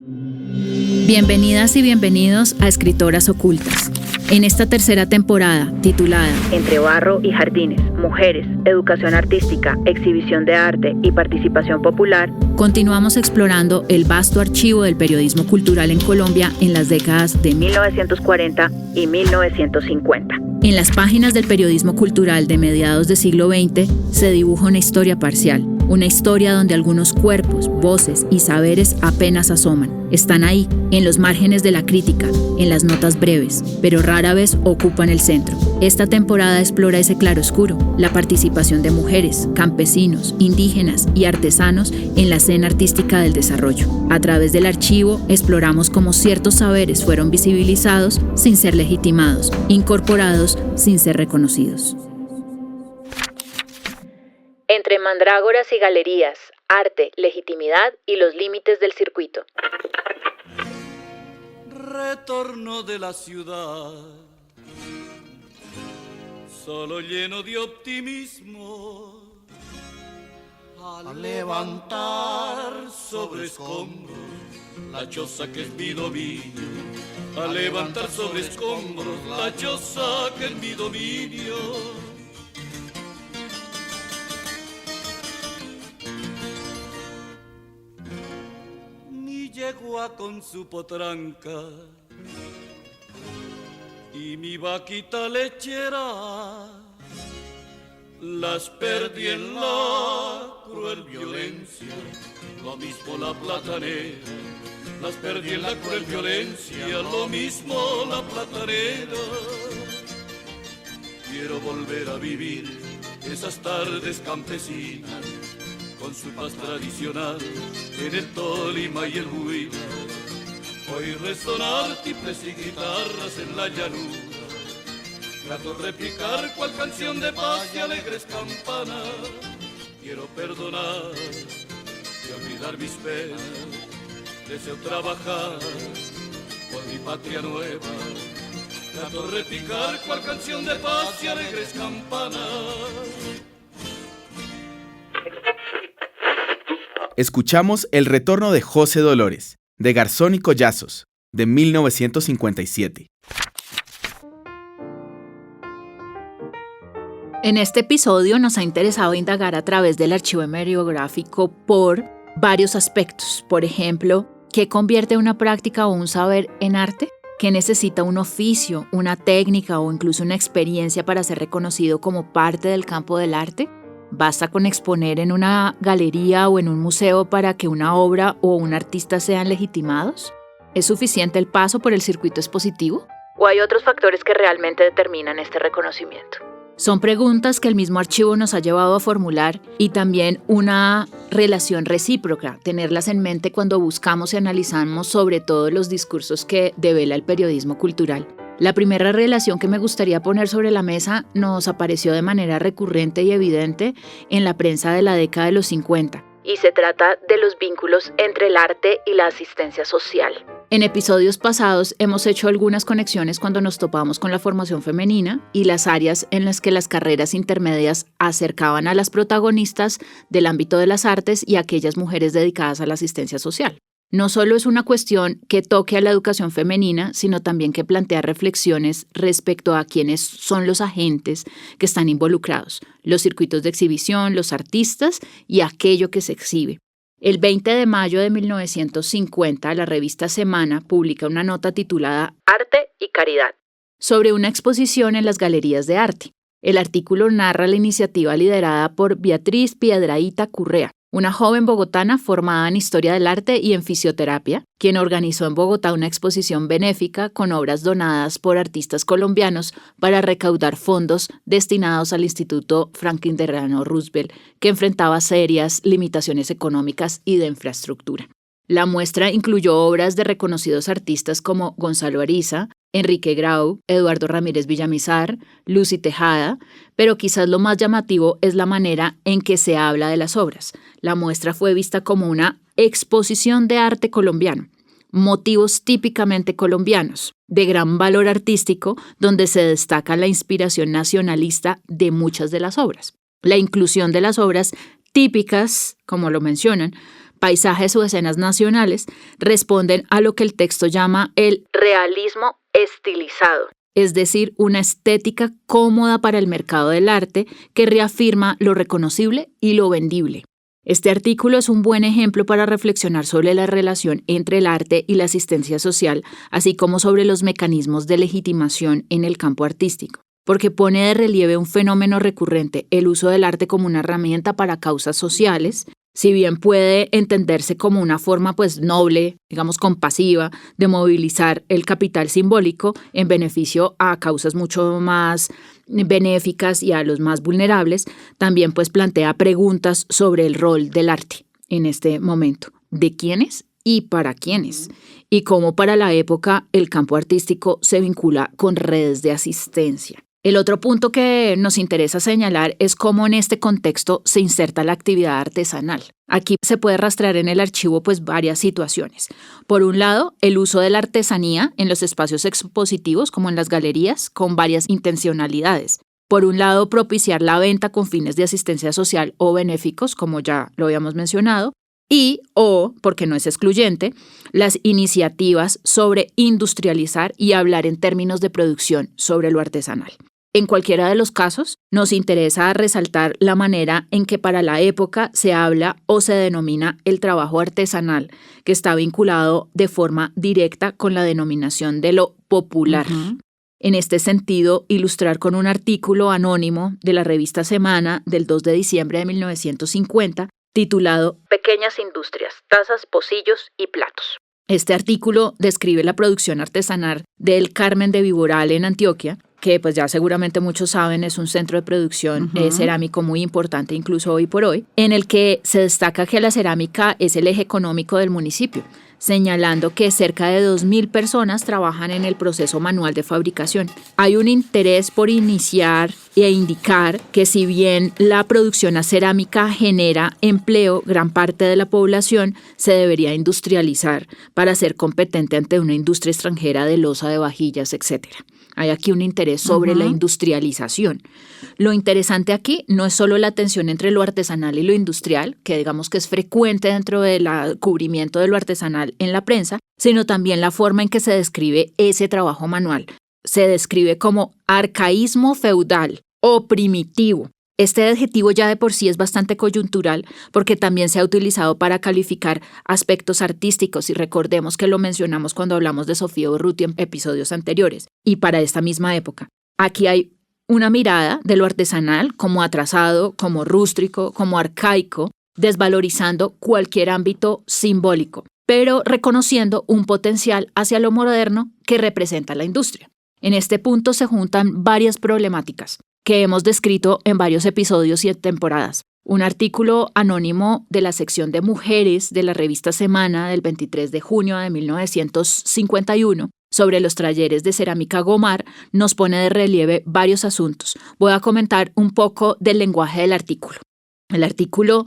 Bienvenidas y bienvenidos a Escritoras Ocultas. En esta tercera temporada, titulada Entre barro y jardines, mujeres, educación artística, exhibición de arte y participación popular, continuamos explorando el vasto archivo del periodismo cultural en Colombia en las décadas de 1940 y 1950. En las páginas del periodismo cultural de mediados del siglo XX se dibuja una historia parcial, una historia donde algunos cuerpos, voces y saberes apenas asoman. Están ahí, en los márgenes de la crítica, en las notas breves, pero rara vez ocupan el centro. Esta temporada explora ese claroscuro, la participación de mujeres, campesinos, indígenas y artesanos en la escena artística del desarrollo. A través del archivo exploramos cómo ciertos saberes fueron visibilizados sin ser legitimados, incorporados sin ser reconocidos. Entre mandrágoras y galerías, arte, legitimidad y los límites del circuito. Retorno de la ciudad, solo lleno de optimismo, a levantar sobre escombros la choza que es mi dominio, a levantar sobre escombros la choza que es mi dominio. Yegua con su potranca y mi vaquita lechera, las perdí en la cruel violencia, lo mismo la platanera, las perdí en la cruel violencia, lo mismo la platanera. Quiero volver a vivir esas tardes campesinas, con su paz tradicional en el Tolima y el Huila. Hoy resonar tiples y guitarras en la llanura, trato replicar cual canción de paz y alegres campanas. Quiero perdonar y olvidar mis penas, deseo trabajar por mi patria nueva, trato replicar cual canción de paz y alegres campanas. Escuchamos El retorno de José Dolores, de Garzón y Collazos, de 1957. En este episodio nos ha interesado indagar a través del archivo hemeriográfico por varios aspectos. Por ejemplo, ¿qué convierte una práctica o un saber en arte? ¿Qué necesita un oficio, una técnica o incluso una experiencia para ser reconocido como parte del campo del arte? ¿Basta con exponer en una galería o en un museo para que una obra o un artista sean legitimados? ¿Es suficiente el paso por el circuito expositivo? ¿O hay otros factores que realmente determinan este reconocimiento? Son preguntas que el mismo archivo nos ha llevado a formular y también una relación recíproca, tenerlas en mente cuando buscamos y analizamos sobre todo los discursos que devela el periodismo cultural. La primera relación que me gustaría poner sobre la mesa nos apareció de manera recurrente y evidente en la prensa de la década de los 50, y se trata de los vínculos entre el arte y la asistencia social. En episodios pasados hemos hecho algunas conexiones cuando nos topamos con la formación femenina y las áreas en las que las carreras intermedias acercaban a las protagonistas del ámbito de las artes y a aquellas mujeres dedicadas a la asistencia social. No solo es una cuestión que toque a la educación femenina, sino también que plantea reflexiones respecto a quiénes son los agentes que están involucrados, los circuitos de exhibición, los artistas y aquello que se exhibe. El 20 de mayo de 1950, la revista Semana publica una nota titulada Arte y Caridad, sobre una exposición en las galerías de arte. El artículo narra la iniciativa liderada por Beatriz Piedrahíta Currea, una joven bogotana formada en Historia del Arte y en Fisioterapia, quien organizó en Bogotá una exposición benéfica con obras donadas por artistas colombianos para recaudar fondos destinados al Instituto Franklin Delano Roosevelt, que enfrentaba serias limitaciones económicas y de infraestructura. La muestra incluyó obras de reconocidos artistas como Gonzalo Ariza, Enrique Grau, Eduardo Ramírez Villamizar, Lucy Tejada, pero quizás lo más llamativo es la manera en que se habla de las obras. La muestra fue vista como una exposición de arte colombiano, motivos típicamente colombianos, de gran valor artístico, donde se destaca la inspiración nacionalista de muchas de las obras. La inclusión de las obras típicas, como lo mencionan, paisajes o escenas nacionales, responden a lo que el texto llama el realismo estilizado, es decir, una estética cómoda para el mercado del arte que reafirma lo reconocible y lo vendible. Este artículo es un buen ejemplo para reflexionar sobre la relación entre el arte y la asistencia social, así como sobre los mecanismos de legitimación en el campo artístico, porque pone de relieve un fenómeno recurrente, el uso del arte como una herramienta para causas sociales. Si bien puede entenderse como una forma noble, digamos compasiva, de movilizar el capital simbólico en beneficio a causas mucho más benéficas y a los más vulnerables, también plantea preguntas sobre el rol del arte en este momento, de quiénes y para quiénes, y cómo para la época el campo artístico se vincula con redes de asistencia. El otro punto que nos interesa señalar es cómo en este contexto se inserta la actividad artesanal. Aquí se puede rastrear en el archivo varias situaciones. Por un lado, el uso de la artesanía en los espacios expositivos, como en las galerías, con varias intencionalidades. Por un lado, propiciar la venta con fines de asistencia social o benéficos, como ya lo habíamos mencionado, o, porque no es excluyente, las iniciativas sobre industrializar y hablar en términos de producción sobre lo artesanal. En cualquiera de los casos, nos interesa resaltar la manera en que para la época se habla o se denomina el trabajo artesanal, que está vinculado de forma directa con la denominación de lo popular. En este sentido, ilustrar con un artículo anónimo de la revista Semana del 2 de diciembre de 1950, titulado Pequeñas industrias, tazas, pocillos y platos. Este artículo describe la producción artesanal del Carmen de Viboral en Antioquia, que ya seguramente muchos saben es un centro de producción cerámico muy importante incluso hoy por hoy, en el que se destaca que la cerámica es el eje económico del municipio, señalando que cerca de 2.000 personas trabajan en el proceso manual de fabricación. Hay un interés por iniciar e indicar que si bien la producción cerámica genera empleo, gran parte de la población se debería industrializar para ser competente ante una industria extranjera de loza, de vajillas, etc. Hay aquí un interés sobre la industrialización. Lo interesante aquí no es solo la tensión entre lo artesanal y lo industrial, que digamos que es frecuente dentro del cubrimiento de lo artesanal en la prensa, sino también la forma en que se describe ese trabajo manual. Se describe como arcaísmo feudal o primitivo. Este adjetivo ya de por sí es bastante coyuntural porque también se ha utilizado para calificar aspectos artísticos y recordemos que lo mencionamos cuando hablamos de Sofía Urruti en episodios anteriores y para esta misma época. Aquí hay una mirada de lo artesanal como atrasado, como rústico, como arcaico, desvalorizando cualquier ámbito simbólico, pero reconociendo un potencial hacia lo moderno que representa la industria. En este punto se juntan varias problemáticas que hemos descrito en varios episodios y en temporadas. Un artículo anónimo de la sección de mujeres de la revista Semana del 23 de junio de 1951 sobre los talleres de cerámica Gomar nos pone de relieve varios asuntos. Voy a comentar un poco del lenguaje del artículo. El artículo,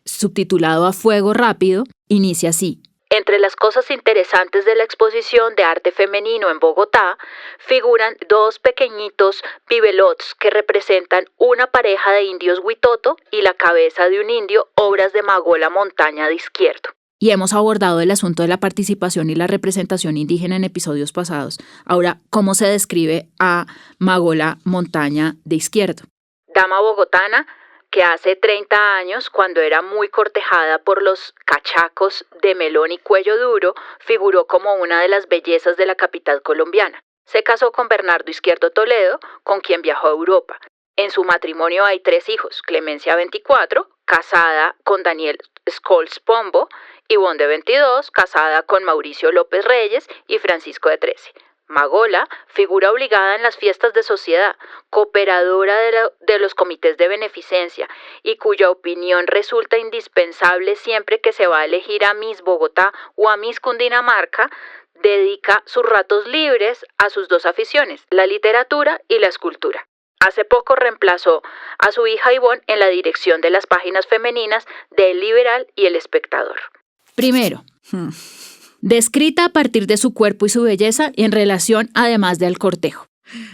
subtitulado A Fuego Rápido, inicia así. Entre las cosas interesantes de la exposición de arte femenino en Bogotá figuran dos pequeñitos bibelots que representan una pareja de indios huitoto y la cabeza de un indio, obras de Magola Montaña de Izquierdo. Y hemos abordado el asunto de la participación y la representación indígena en episodios pasados. Ahora, ¿cómo se describe a Magola Montaña de Izquierdo? Dama bogotana que hace 30 años, cuando era muy cortejada por los cachacos de melón y cuello duro, figuró como una de las bellezas de la capital colombiana. Se casó con Bernardo Izquierdo Toledo, con quien viajó a Europa. En su matrimonio hay 3 hijos, Clemencia 24, casada con Daniel Scholz Pombo, Ivonne de 22, casada con Mauricio López Reyes y Francisco de 13. Magola, figura obligada en las fiestas de sociedad, cooperadora de los comités de beneficencia y cuya opinión resulta indispensable siempre que se va a elegir a Miss Bogotá o a Miss Cundinamarca, dedica sus ratos libres a sus 2 aficiones, la literatura y la escultura. Hace poco reemplazó a su hija Ivonne en la dirección de las páginas femeninas de El Liberal y El Espectador. Primero, descrita a partir de su cuerpo y su belleza en relación además del cortejo.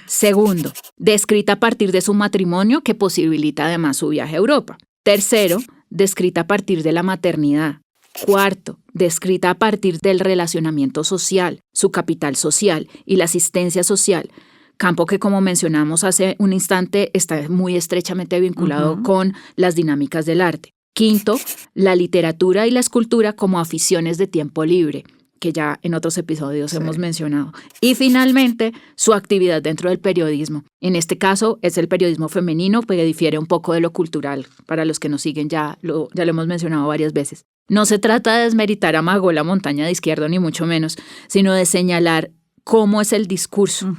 Segundo, descrita a partir de su matrimonio que posibilita además su viaje a Europa. Tercero, descrita a partir de la maternidad. Cuarto, descrita a partir del relacionamiento social, su capital social y la asistencia social, campo que, como mencionamos hace un instante, está muy estrechamente vinculado con las dinámicas del arte. Quinto, la literatura y la escultura como aficiones de tiempo libre, que ya en otros episodios hemos mencionado. Y finalmente, su actividad dentro del periodismo. En este caso es el periodismo femenino, pero difiere un poco de lo cultural. Para los que nos siguen ya lo hemos mencionado varias veces. No se trata de desmeritar a Magola Montaña de Izquierdo, ni mucho menos, sino de señalar cómo es el discurso.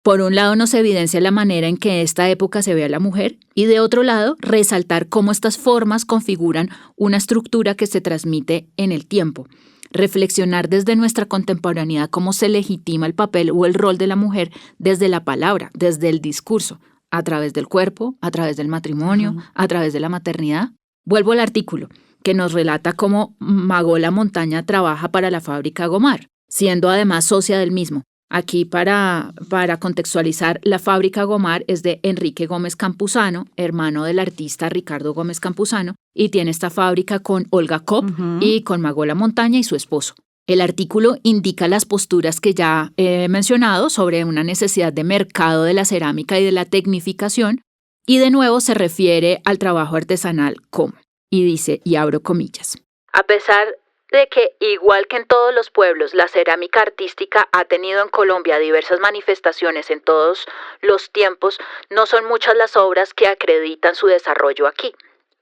Por un lado, nos evidencia la manera en que esta época se ve a la mujer y de otro lado, resaltar cómo estas formas configuran una estructura que se transmite en el tiempo. Reflexionar desde nuestra contemporaneidad cómo se legitima el papel o el rol de la mujer desde la palabra, desde el discurso, a través del cuerpo, a través del matrimonio, a través de la maternidad. Vuelvo al artículo, que nos relata cómo Magola Montaña trabaja para la fábrica Gomar, siendo además socia del mismo. Aquí, para contextualizar, la fábrica Gomar es de Enrique Gómez Campuzano, hermano del artista Ricardo Gómez Campuzano, y tiene esta fábrica con Olga Kopp y con Magola Montaña y su esposo. El artículo indica las posturas que ya he mencionado sobre una necesidad de mercado de la cerámica y de la tecnificación, y de nuevo se refiere al trabajo artesanal como, y dice, y abro comillas, a pesar de que, igual que en todos los pueblos, la cerámica artística ha tenido en Colombia diversas manifestaciones en todos los tiempos, no son muchas las obras que acreditan su desarrollo aquí.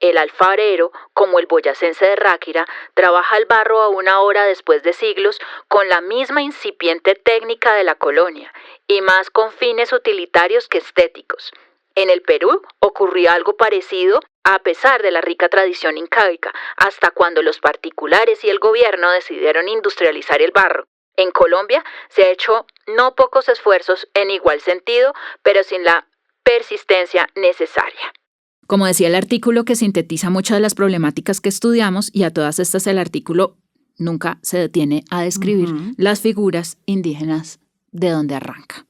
El alfarero, como el boyacense de Ráquira, trabaja el barro a una hora después de siglos con la misma incipiente técnica de la colonia, y más con fines utilitarios que estéticos. En el Perú ocurría algo parecido a pesar de la rica tradición incaica, hasta cuando los particulares y el gobierno decidieron industrializar el barro. En Colombia se ha hecho no pocos esfuerzos en igual sentido, pero sin la persistencia necesaria. Como decía el artículo, que sintetiza muchas de las problemáticas que estudiamos, y a todas estas el artículo nunca se detiene a describir las figuras indígenas de donde arranca.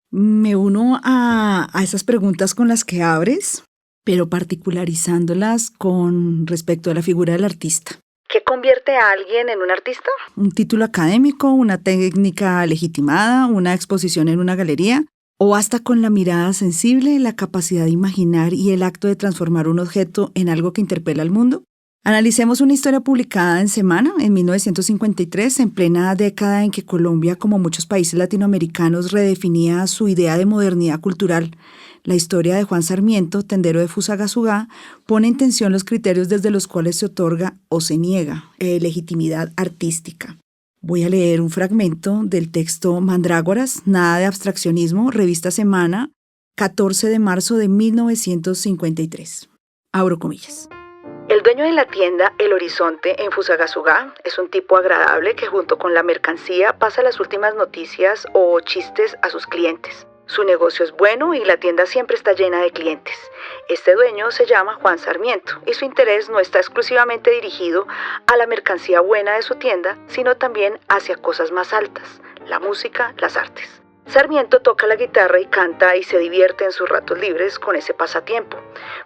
Me uno a esas preguntas con las que abres, pero particularizándolas con respecto a la figura del artista. ¿Qué convierte a alguien en un artista? Un título académico, una técnica legitimada, una exposición en una galería, o hasta con la mirada sensible, la capacidad de imaginar y el acto de transformar un objeto en algo que interpela al mundo. Analicemos una historia publicada en Semana en 1953, en plena década en que Colombia, como muchos países latinoamericanos, redefinía su idea de modernidad cultural. La historia de Juan Sarmiento, tendero de Fusagasugá, pone en tensión los criterios desde los cuales se otorga o se niega legitimidad artística. Voy a leer un fragmento del texto Mandrágoras, nada de abstraccionismo, revista Semana, 14 de marzo de 1953. Abro comillas. El dueño de la tienda El Horizonte en Fusagasugá es un tipo agradable que junto con la mercancía pasa las últimas noticias o chistes a sus clientes. Su negocio es bueno y la tienda siempre está llena de clientes. Este dueño se llama Juan Sarmiento y su interés no está exclusivamente dirigido a la mercancía buena de su tienda, sino también hacia cosas más altas, la música, las artes. Sarmiento toca la guitarra y canta y se divierte en sus ratos libres con ese pasatiempo.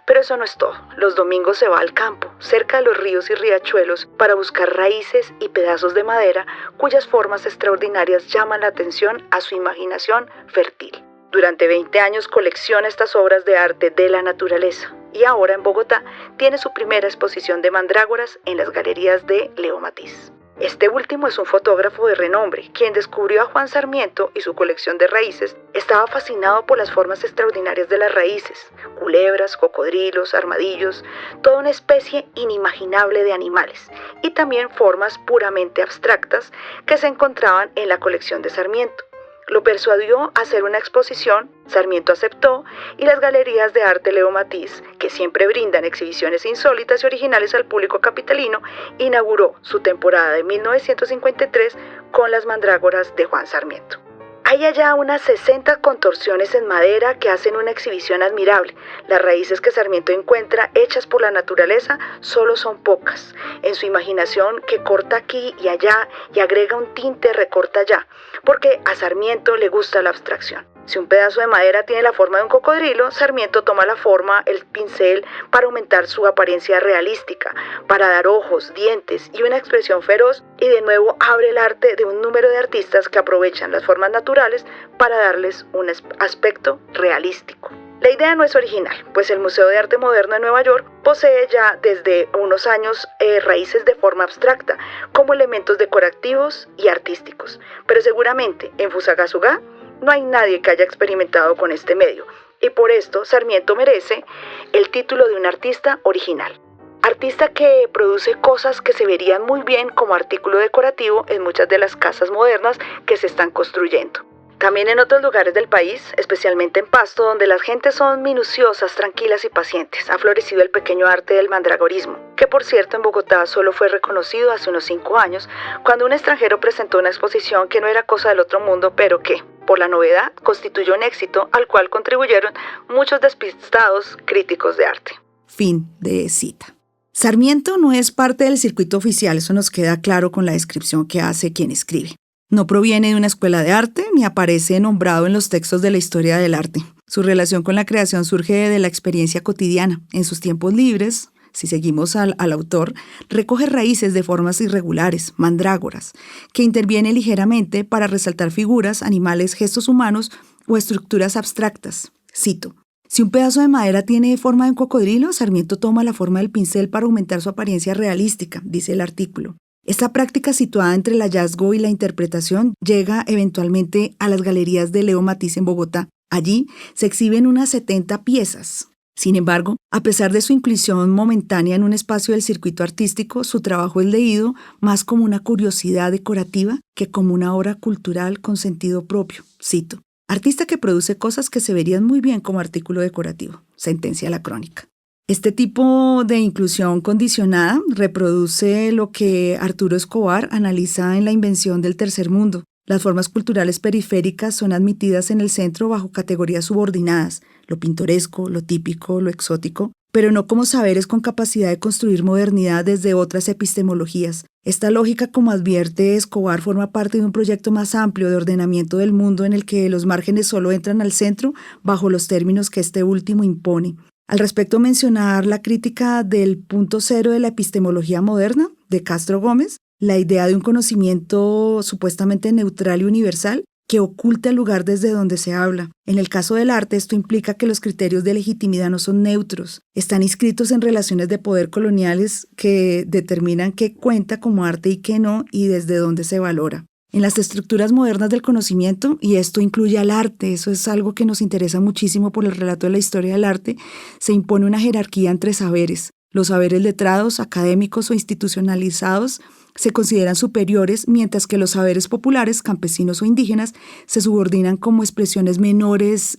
Pero eso no es todo. Los domingos se va al campo, cerca de los ríos y riachuelos, para buscar raíces y pedazos de madera cuyas formas extraordinarias llaman la atención a su imaginación fértil. Durante 20 años colecciona estas obras de arte de la naturaleza y ahora en Bogotá tiene su primera exposición de mandrágoras en las galerías de Leo Matiz. Este último es un fotógrafo de renombre, quien descubrió a Juan Sarmiento y su colección de raíces. Estaba fascinado por las formas extraordinarias de las raíces, culebras, cocodrilos, armadillos, toda una especie inimaginable de animales, y también formas puramente abstractas que se encontraban en la colección de Sarmiento. Lo persuadió a hacer una exposición, Sarmiento aceptó, y las galerías de arte Leo Matiz, que siempre brindan exhibiciones insólitas y originales al público capitalino, inauguró su temporada de 1953 con las mandrágoras de Juan Sarmiento. Hay allá unas 60 contorsiones en madera que hacen una exhibición admirable. Las raíces que Sarmiento encuentra hechas por la naturaleza solo son pocas. En su imaginación, que corta aquí y allá y agrega un tinte, recorta allá, porque a Sarmiento le gusta la abstracción. Si un pedazo de madera tiene la forma de un cocodrilo, Sarmiento toma la forma, el pincel, para aumentar su apariencia realística, para dar ojos, dientes y una expresión feroz, y de nuevo abre el arte de un número de artistas que aprovechan las formas naturales para darles un aspecto realístico. La idea no es original, pues el Museo de Arte Moderno de Nueva York posee ya desde unos años raíces de forma abstracta, como elementos decorativos y artísticos. Pero seguramente en Fusagasugá no hay nadie que haya experimentado con este medio, y por esto Sarmiento merece el título de un artista original. Artista que produce cosas que se verían muy bien como artículo decorativo en muchas de las casas modernas que se están construyendo. También en otros lugares del país, especialmente en Pasto, donde las gentes son minuciosas, tranquilas y pacientes, ha florecido el pequeño arte del mandragorismo, que por cierto en Bogotá solo fue reconocido hace unos 5 años, cuando un extranjero presentó una exposición que no era cosa del otro mundo, pero que, por la novedad, constituyó un éxito al cual contribuyeron muchos despistados críticos de arte. Fin de cita. Sarmiento no es parte del circuito oficial, eso nos queda claro con la descripción que hace quien escribe. No proviene de una escuela de arte ni aparece nombrado en los textos de la historia del arte. Su relación con la creación surge de la experiencia cotidiana. En sus tiempos libres, si seguimos al autor, recoge raíces de formas irregulares, mandrágoras, que interviene ligeramente para resaltar figuras, animales, gestos humanos o estructuras abstractas. Cito: si un pedazo de madera tiene forma de un cocodrilo, Sarmiento toma la forma del pincel para aumentar su apariencia realística, dice el artículo. Esta práctica, situada entre el hallazgo y la interpretación, llega eventualmente a las galerías de Leo Matisse en Bogotá. Allí se exhiben unas 70 piezas. Sin embargo, a pesar de su inclusión momentánea en un espacio del circuito artístico, su trabajo es leído más como una curiosidad decorativa que como una obra cultural con sentido propio. Cito: artista que produce cosas que se verían muy bien como artículo decorativo, sentencia la crónica. Este tipo de inclusión condicionada reproduce lo que Arturo Escobar analiza en La invención del tercer mundo. Las formas culturales periféricas son admitidas en el centro bajo categorías subordinadas, lo pintoresco, lo típico, lo exótico, pero no como saberes con capacidad de construir modernidad desde otras epistemologías. Esta lógica, como advierte Escobar, forma parte de un proyecto más amplio de ordenamiento del mundo en el que los márgenes solo entran al centro bajo los términos que este último impone. Al respecto, mencionar la crítica del punto cero de la epistemología moderna de Castro Gómez, la idea de un conocimiento supuestamente neutral y universal que oculta el lugar desde donde se habla. En el caso del arte, esto implica que los criterios de legitimidad no son neutros, están inscritos en relaciones de poder coloniales que determinan qué cuenta como arte y qué no, y desde dónde se valora. En las estructuras modernas del conocimiento, y esto incluye al arte, eso es algo que nos interesa muchísimo por el relato de la historia del arte, se impone una jerarquía entre saberes. Los saberes letrados, académicos o institucionalizados se consideran superiores, mientras que los saberes populares, campesinos o indígenas, se subordinan como expresiones menores,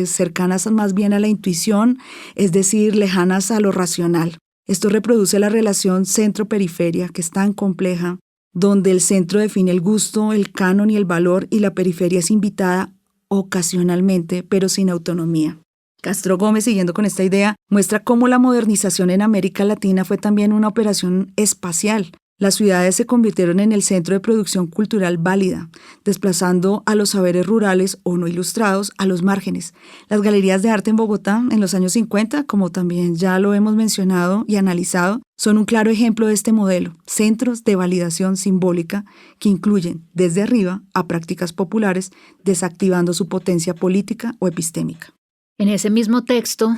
cercanas más bien a la intuición, es decir, lejanas a lo racional. Esto reproduce la relación centro-periferia, que es tan compleja, donde el centro define el gusto, el canon y el valor, y la periferia es invitada ocasionalmente, pero sin autonomía. Castro Gómez, siguiendo con esta idea, muestra cómo la modernización en América Latina fue también una operación espacial. Las ciudades se convirtieron en el centro de producción cultural válida, desplazando a los saberes rurales o no ilustrados a los márgenes. Las galerías de arte en Bogotá en los años 50, como también ya lo hemos mencionado y analizado, son un claro ejemplo de este modelo, centros de validación simbólica que incluyen desde arriba a prácticas populares, desactivando su potencia política o epistémica. En ese mismo texto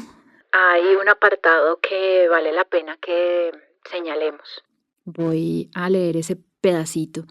hay un apartado que vale la pena que señalemos. Voy a leer ese pedacito.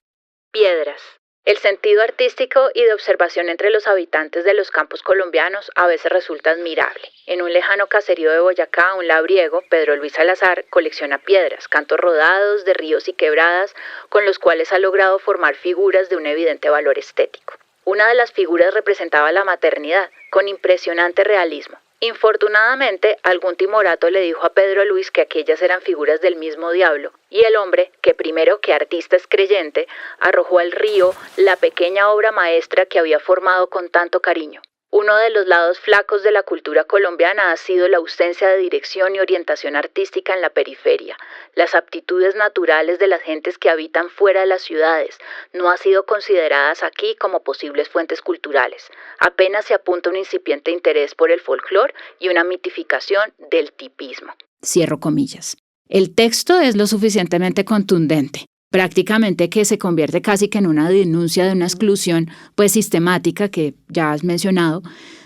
Piedras. El sentido artístico y de observación entre los habitantes de los campos colombianos a veces resulta admirable. En un lejano caserío de Boyacá, un labriego, Pedro Luis Salazar, colecciona piedras, cantos rodados de ríos y quebradas, con los cuales ha logrado formar figuras de un evidente valor estético. Una de las figuras representaba la maternidad, con impresionante realismo. Infortunadamente, algún timorato le dijo a Pedro Luis que aquellas eran figuras del mismo diablo, y el hombre, que primero que artista es creyente, arrojó al río la pequeña obra maestra que había formado con tanto cariño. Uno de los lados flacos de la cultura colombiana ha sido la ausencia de dirección y orientación artística en la periferia. Las aptitudes naturales de las gentes que habitan fuera de las ciudades no han sido consideradas aquí como posibles fuentes culturales. Apenas se apunta un incipiente interés por el folclore y una mitificación del tipismo. Cierro comillas. El texto es lo suficientemente contundente, prácticamente que se convierte casi que en una denuncia de una exclusión pues sistemática que ya has mencionado,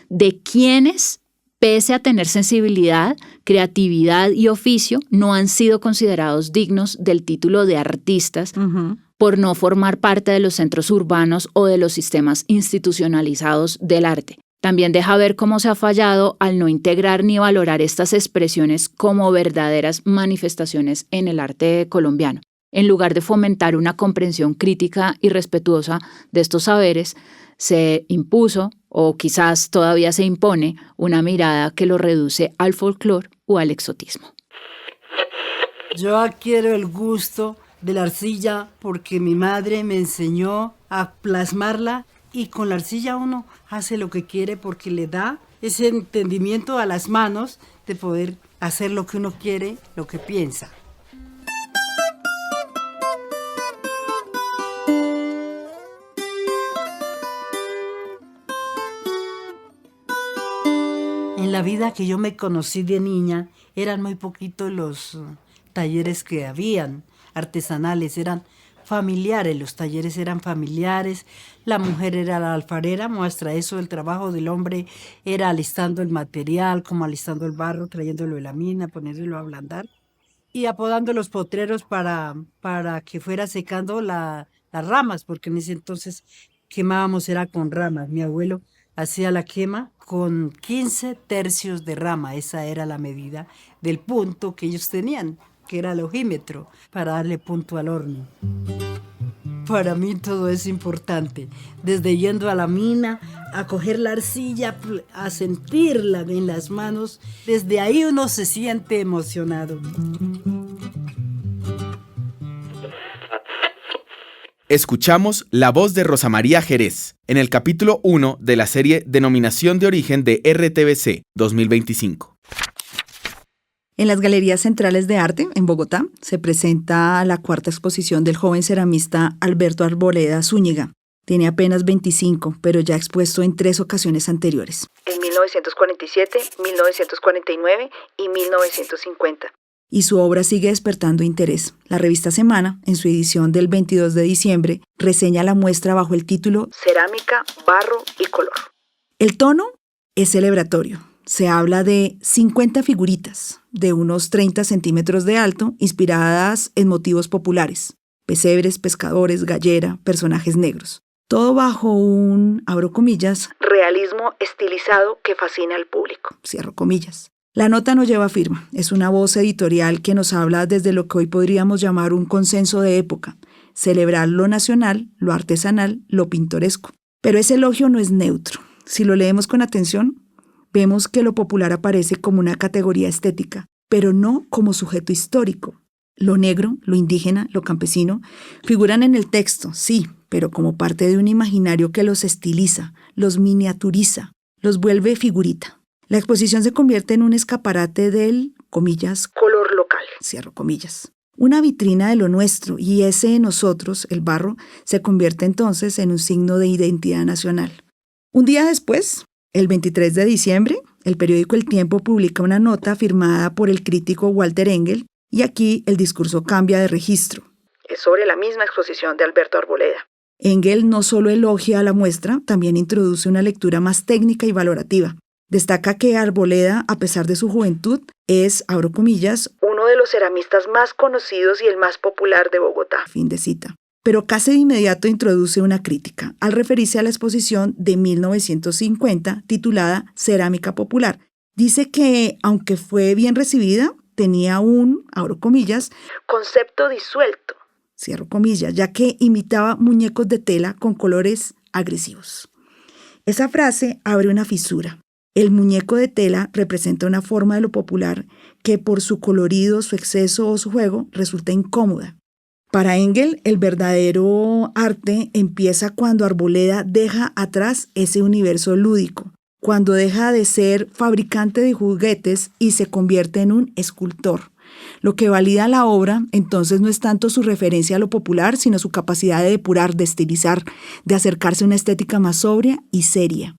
de quienes, pese a tener sensibilidad, creatividad y oficio, no han sido considerados dignos del título de artistas por no formar parte de los centros urbanos o de los sistemas institucionalizados del arte. También deja ver cómo se ha fallado al no integrar ni valorar estas expresiones como verdaderas manifestaciones en el arte colombiano. En lugar de fomentar una comprensión crítica y respetuosa de estos saberes, se impuso, o quizás todavía se impone, una mirada que lo reduce al folclore o al exotismo. Yo adquiero el gusto de la arcilla porque mi madre me enseñó a plasmarla y con la arcilla uno hace lo que quiere porque le da ese entendimiento a las manos de poder hacer lo que uno quiere, lo que piensa. En la vida que yo me conocí de niña, eran muy poquitos los talleres que habían, artesanales, eran familiares, los talleres eran familiares, la mujer era la alfarera, muestra eso, el trabajo del hombre era alistando el material, como alistando el barro, trayéndolo de la mina, poniéndolo a ablandar y apodando los potreros para que fuera secando las ramas, porque en ese entonces quemábamos era con ramas, mi abuelo hacía la quema con 15 tercios de rama, esa era la medida del punto que ellos tenían, que era el ojímetro, para darle punto al horno. Para mí todo es importante, desde yendo a la mina, a coger la arcilla, a sentirla en las manos, desde ahí uno se siente emocionado. Escuchamos la voz de Rosa María Jerez en el capítulo 1 de la serie Denominación de Origen de RTBC 2025. En las Galerías Centrales de Arte, en Bogotá, se presenta la cuarta exposición del joven ceramista Alberto Arboleda Zúñiga. Tiene apenas 25, pero ya expuesto en 3 ocasiones anteriores. En 1947, 1949 y 1950. Y su obra sigue despertando interés. La revista Semana, en su edición del 22 de diciembre, reseña la muestra bajo el título Cerámica, barro y color. El tono es celebratorio. Se habla de 50 figuritas de unos 30 centímetros de alto, inspiradas en motivos populares. Pesebres, pescadores, gallera, personajes negros. Todo bajo un, abro comillas, realismo estilizado que fascina al público. Cierro comillas. La nota no lleva firma. Es una voz editorial que nos habla desde lo que hoy podríamos llamar un consenso de época. Celebrar lo nacional, lo artesanal, lo pintoresco. Pero ese elogio no es neutro. Si lo leemos con atención, vemos que lo popular aparece como una categoría estética, pero no como sujeto histórico. Lo negro, lo indígena, lo campesino, figuran en el texto, sí, pero como parte de un imaginario que los estiliza, los miniaturiza, los vuelve figurita. La exposición se convierte en un escaparate del, comillas, color local. Cierro comillas. Una vitrina de lo nuestro, y ese nosotros, el barro, se convierte entonces en un signo de identidad nacional. Un día después, el 23 de diciembre, el periódico El Tiempo publica una nota firmada por el crítico Walter Engel, y aquí el discurso cambia de registro. Es sobre la misma exposición de Alberto Arboleda. Engel no solo elogia a la muestra, también introduce una lectura más técnica y valorativa. Destaca que Arboleda, a pesar de su juventud, es, abro comillas, uno de los ceramistas más conocidos y el más popular de Bogotá. Fin de cita. Pero casi de inmediato introduce una crítica, al referirse a la exposición de 1950 titulada Cerámica Popular. Dice que, aunque fue bien recibida, tenía un, abro comillas, concepto disuelto, cierro comillas, ya que imitaba muñecos de tela con colores agresivos. Esa frase abre una fisura. El muñeco de tela representa una forma de lo popular que por su colorido, su exceso o su juego resulta incómoda. Para Engel, el verdadero arte empieza cuando Arboleda deja atrás ese universo lúdico, cuando deja de ser fabricante de juguetes y se convierte en un escultor. Lo que valida la obra, entonces, no es tanto su referencia a lo popular, sino su capacidad de depurar, de estilizar, de acercarse a una estética más sobria y seria.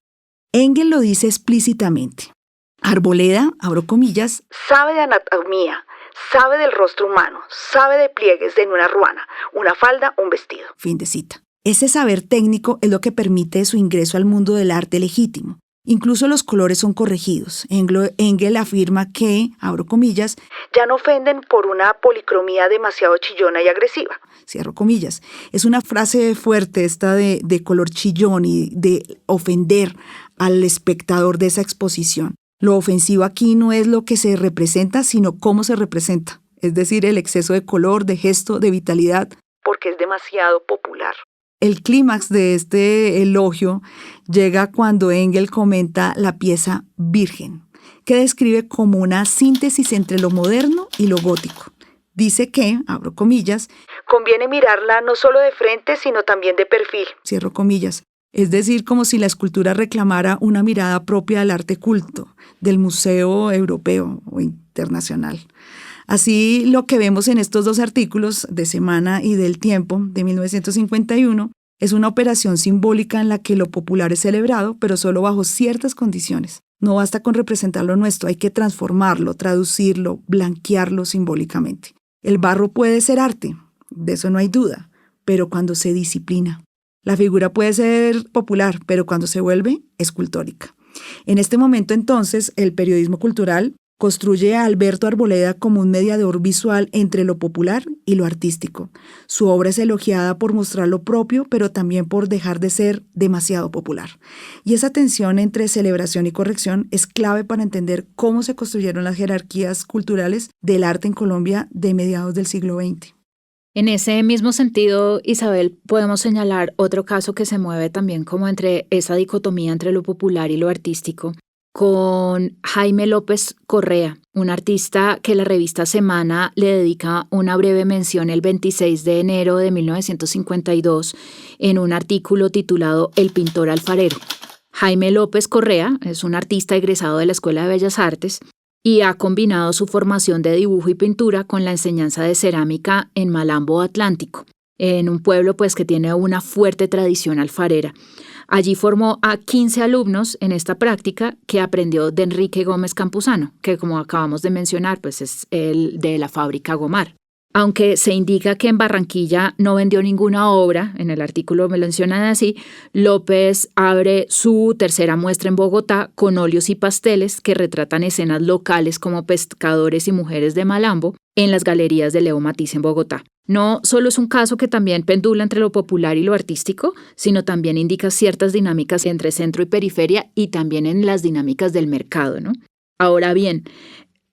Engel lo dice explícitamente. Arboleda, abro comillas, sabe de anatomía, sabe del rostro humano, sabe de pliegues de una ruana, una falda, un vestido. Fin de cita. Ese saber técnico es lo que permite su ingreso al mundo del arte legítimo. Incluso los colores son corregidos. Engel afirma que, abro comillas, ya no ofenden por una policromía demasiado chillona y agresiva. Cierro comillas. Es una frase fuerte esta de color chillón y de ofender al espectador de esa exposición. Lo ofensivo aquí no es lo que se representa, sino cómo se representa. Es decir, el exceso de color, de gesto, de vitalidad. Porque es demasiado popular. El clímax de este elogio llega cuando Engel comenta la pieza Virgen, que describe como una síntesis entre lo moderno y lo gótico. Dice que, abro comillas, conviene mirarla no solo de frente, sino también de perfil. Cierro comillas. Es decir, como si la escultura reclamara una mirada propia del arte culto, del museo europeo o internacional. Así, lo que vemos en estos dos artículos de Semana y del Tiempo de 1951 es una operación simbólica en la que lo popular es celebrado, pero solo bajo ciertas condiciones. No basta con representar lo nuestro, hay que transformarlo, traducirlo, blanquearlo simbólicamente. El barro puede ser arte, de eso no hay duda, pero cuando se disciplina. La figura puede ser popular, pero cuando se vuelve escultórica. En este momento, entonces, el periodismo cultural construye a Alberto Arboleda como un mediador visual entre lo popular y lo artístico. Su obra es elogiada por mostrar lo propio, pero también por dejar de ser demasiado popular. Y esa tensión entre celebración y corrección es clave para entender cómo se construyeron las jerarquías culturales del arte en Colombia de mediados del siglo XX. En ese mismo sentido, Isabel, podemos señalar otro caso que se mueve también como entre esa dicotomía entre lo popular y lo artístico, con Jaime López Correa, un artista que la revista Semana le dedica una breve mención el 26 de enero de 1952 en un artículo titulado El pintor alfarero. Jaime López Correa es un artista egresado de la Escuela de Bellas Artes y ha combinado su formación de dibujo y pintura con la enseñanza de cerámica en Malambo Atlántico, en un pueblo pues que tiene una fuerte tradición alfarera. Allí formó a 15 alumnos en esta práctica que aprendió de Enrique Gómez Campuzano, que como acabamos de mencionar, pues es el de la fábrica Gomar. Aunque se indica que en Barranquilla no vendió ninguna obra, en el artículo me lo mencionan así, López abre su tercera muestra en Bogotá con óleos y pasteles que retratan escenas locales como pescadores y mujeres de Malambo en las galerías de Leo Matisse en Bogotá. No solo es un caso que también pendula entre lo popular y lo artístico, sino también indica ciertas dinámicas entre centro y periferia y también en las dinámicas del mercado, ¿no? Ahora bien,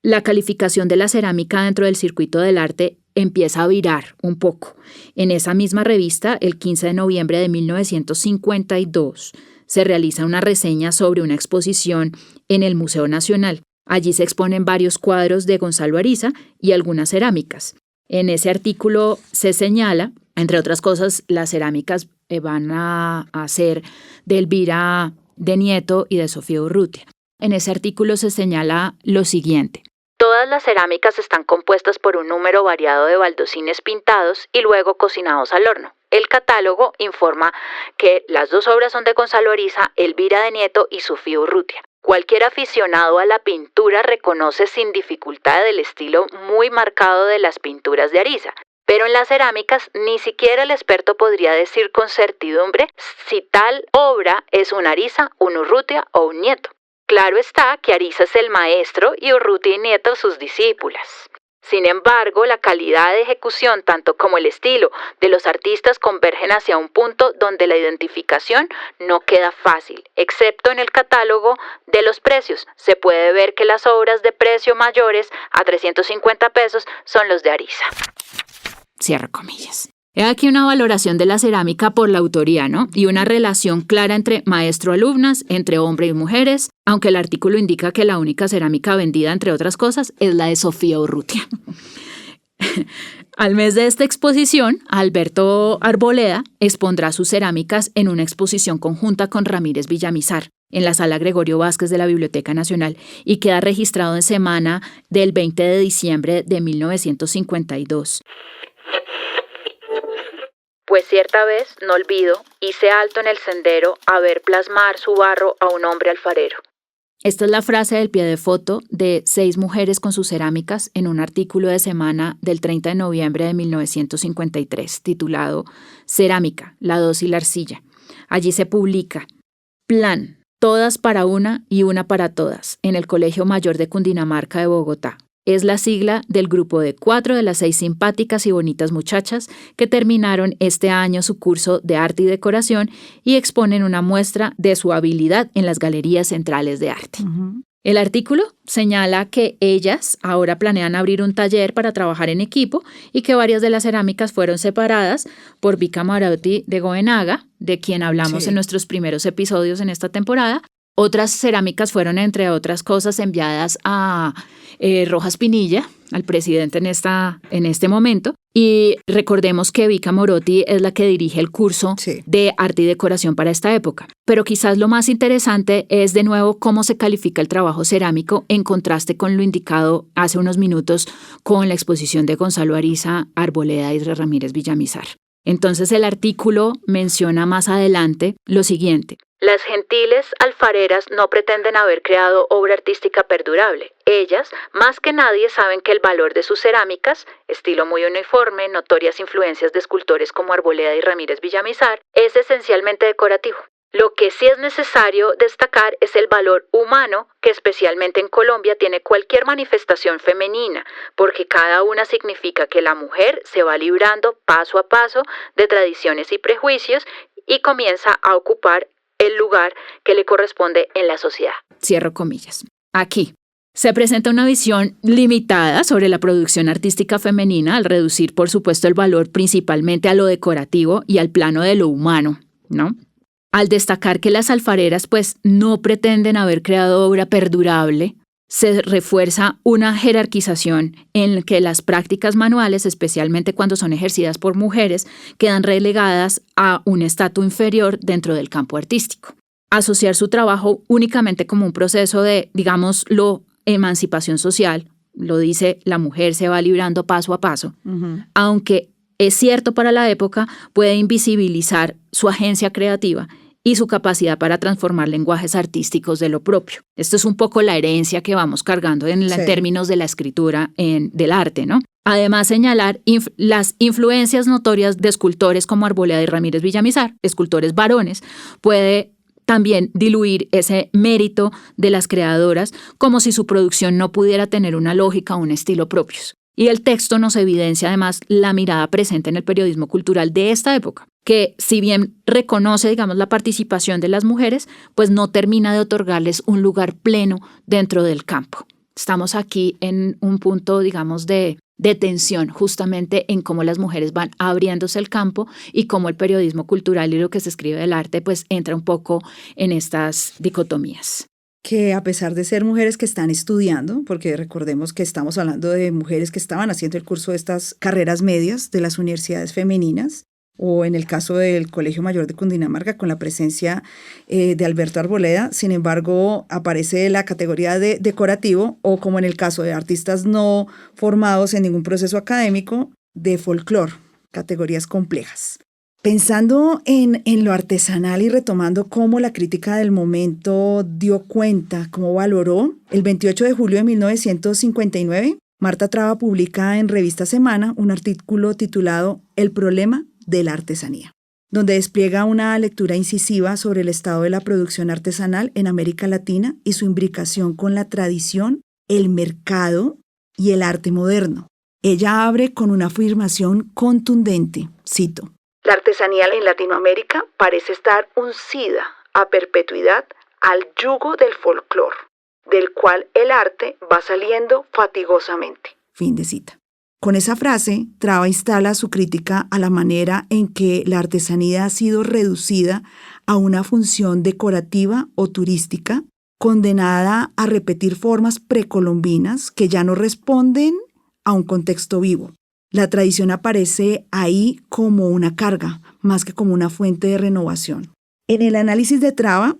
la calificación de la cerámica dentro del circuito del arte empieza a virar un poco. En esa misma revista, el 15 de noviembre de 1952, se realiza una reseña sobre una exposición en el Museo Nacional. Allí se exponen varios cuadros de Gonzalo Ariza y algunas cerámicas. En ese artículo se señala, entre otras cosas, las cerámicas van a ser de Elvira de Nieto y de Sofía Urrutia. En ese artículo se señala lo siguiente. Todas las cerámicas están compuestas por un número variado de baldosines pintados y luego cocinados al horno. El catálogo informa que las dos obras son de Gonzalo Ariza, Elvira de Nieto y Sofía Urrutia. Cualquier aficionado a la pintura reconoce sin dificultad el estilo muy marcado de las pinturas de Ariza. Pero en las cerámicas ni siquiera el experto podría decir con certidumbre si tal obra es un Ariza, un Urrutia o un Nieto. Claro está que Ariza es el maestro y Urrutia y Nieto sus discípulas. Sin embargo, la calidad de ejecución, tanto como el estilo de los artistas convergen hacia un punto donde la identificación no queda fácil, excepto en el catálogo de los precios. Se puede ver que las obras de precio mayores a 350 pesos son los de Ariza. Cierra comillas. He aquí una valoración de la cerámica por la autoría, ¿no? Y una relación clara entre maestro-alumnas, entre hombres y mujeres, aunque el artículo indica que la única cerámica vendida, entre otras cosas, es la de Sofía Urrutia. Al mes de esta exposición, Alberto Arboleda expondrá sus cerámicas en una exposición conjunta con Ramírez Villamizar. en la Sala Gregorio Vázquez de la Biblioteca Nacional y queda registrado en semana del 20 de diciembre de 1952. Pues cierta vez, no olvido, hice alto en el sendero a ver plasmar su barro a un hombre alfarero. Esta es la frase del pie de foto de 6 mujeres con sus cerámicas en un artículo de semana del 30 de noviembre de 1953, titulado Cerámica, la dócil arcilla. Allí se publica: Plan, todas para una y una para todas, en el Colegio Mayor de Cundinamarca de Bogotá. Es la sigla del grupo de 4 de las 6 simpáticas y bonitas muchachas que terminaron este año su curso de arte y decoración y exponen una muestra de su habilidad en las galerías centrales de arte. El artículo señala que ellas ahora planean abrir un taller para trabajar en equipo y que varias de las cerámicas fueron separadas por Vika Marotti de Goenaga, de quien hablamos en nuestros primeros episodios en esta temporada. Otras cerámicas fueron, entre otras cosas, enviadas a Rojas Pinilla, al presidente en este momento. Y recordemos que Vika Marotti es la que dirige el curso de arte y decoración para esta época. Pero quizás lo más interesante es, de nuevo, cómo se califica el trabajo cerámico en contraste con lo indicado hace unos minutos con la exposición de Gonzalo Ariza, Arboleda y Ramírez Villamizar. Entonces el artículo menciona más adelante lo siguiente: las gentiles alfareras no pretenden haber creado obra artística perdurable. Ellas, más que nadie, saben que el valor de sus cerámicas, estilo muy uniforme, notorias influencias de escultores como Arboleda y Ramírez Villamizar, es esencialmente decorativo. Lo que sí es necesario destacar es el valor humano que especialmente en Colombia tiene cualquier manifestación femenina, porque cada una significa que la mujer se va librando paso a paso de tradiciones y prejuicios y comienza a ocupar el lugar que le corresponde en la sociedad. Cierro comillas. Aquí se presenta una visión limitada sobre la producción artística femenina al reducir, por supuesto, el valor principalmente a lo decorativo y al plano de lo humano, ¿no? Al destacar que las alfareras pues no pretenden haber creado obra perdurable, se refuerza una jerarquización en que las prácticas manuales, especialmente cuando son ejercidas por mujeres, quedan relegadas a un estatus inferior dentro del campo artístico. Asociar su trabajo únicamente como un proceso de, digámoslo, emancipación social, lo dice, la mujer se va librando paso a paso, aunque es cierto para la época, puede invisibilizar su agencia creativa y su capacidad para transformar lenguajes artísticos de lo propio. Esto es un poco la herencia que vamos cargando en términos de la escritura del arte, ¿no? Además, señalar las influencias notorias de escultores como Arboleda y Ramírez Villamizar, escultores varones, puede también diluir ese mérito de las creadoras como si su producción no pudiera tener una lógica o un estilo propios. Y el texto nos evidencia además la mirada presente en el periodismo cultural de esta época, que si bien reconoce, digamos, la participación de las mujeres, pues no termina de otorgarles un lugar pleno dentro del campo. Estamos aquí en un punto, digamos, de tensión justamente en cómo las mujeres van abriéndose el campo y cómo el periodismo cultural y lo que se escribe del arte pues entra un poco en estas dicotomías. Que a pesar de ser mujeres que están estudiando, porque recordemos que estamos hablando de mujeres que estaban haciendo el curso de estas carreras medias de las universidades femeninas, o en el caso del Colegio Mayor de Cundinamarca con la presencia de Alberto Arboleda, sin embargo aparece la categoría de decorativo, o como en el caso de artistas no formados en ningún proceso académico, de folclore, categorías complejas. Pensando en lo artesanal y retomando cómo la crítica del momento dio cuenta, cómo valoró, el 28 de julio de 1959, Marta Traba publica en Revista Semana un artículo titulado El problema de la artesanía, donde despliega una lectura incisiva sobre el estado de la producción artesanal en América Latina y su imbricación con la tradición, el mercado y el arte moderno. Ella abre con una afirmación contundente, cito: la artesanía en Latinoamérica parece estar uncida a perpetuidad al yugo del folclore, del cual el arte va saliendo fatigosamente. Fin de cita. Con esa frase, Traba instala su crítica a la manera en que la artesanía ha sido reducida a una función decorativa o turística, condenada a repetir formas precolombinas que ya no responden a un contexto vivo. La tradición aparece ahí como una carga, más que como una fuente de renovación. En el análisis de Traba,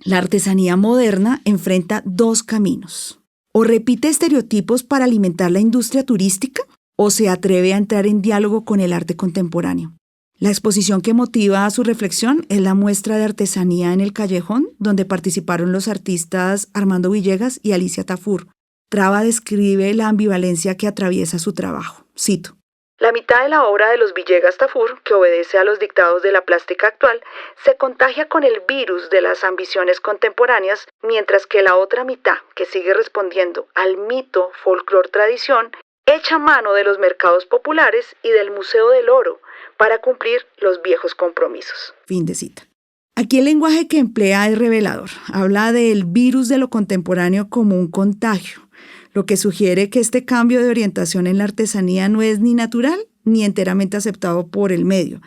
La artesanía moderna enfrenta dos caminos. O repite estereotipos para alimentar la industria turística, o se atreve a entrar en diálogo con el arte contemporáneo. La exposición que motiva su reflexión es la muestra de artesanía en el Callejón, donde participaron los artistas Armando Villegas y Alicia Tafur. Traba describe la ambivalencia que atraviesa su trabajo. Cito: La mitad de la obra de los Villegas Tafur, que obedece a los dictados de la plástica actual, se contagia con el virus de las ambiciones contemporáneas, mientras que la otra mitad, que sigue respondiendo al mito, folclor, tradición, echa mano de los mercados populares y del Museo del Oro para cumplir los viejos compromisos. Fin de cita. Aquí el lenguaje que emplea es revelador. Habla del virus de lo contemporáneo como un contagio, lo que sugiere que este cambio de orientación en la artesanía no es ni natural ni enteramente aceptado por el medio.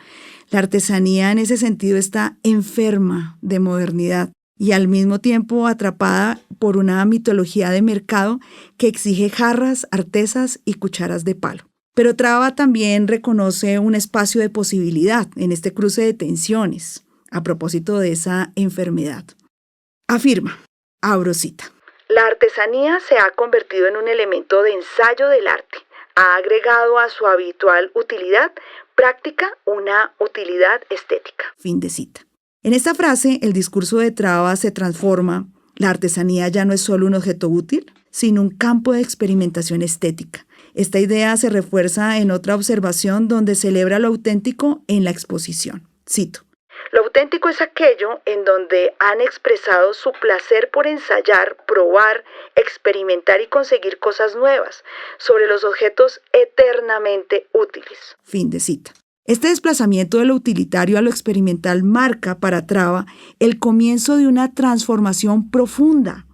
La artesanía en ese sentido está enferma de modernidad y al mismo tiempo atrapada por una mitología de mercado que exige jarras, artesas y cucharas de palo. Pero Traba también reconoce un espacio de posibilidad en este cruce de tensiones, a propósito de esa enfermedad. Afirma, abro cita: La artesanía se ha convertido en un elemento de ensayo del arte. Ha agregado a su habitual utilidad práctica una utilidad estética. Fin de cita. En esta frase, el discurso de Traba se transforma. La artesanía ya no es solo un objeto útil, sino un campo de experimentación estética. Esta idea se refuerza en otra observación donde celebra lo auténtico en la exposición. Cito: Lo auténtico es aquello en donde han expresado su placer por ensayar, probar, experimentar y conseguir cosas nuevas sobre los objetos eternamente útiles. Fin de cita. Este desplazamiento de lo utilitario a lo experimental marca para Traba el comienzo de una transformación profunda.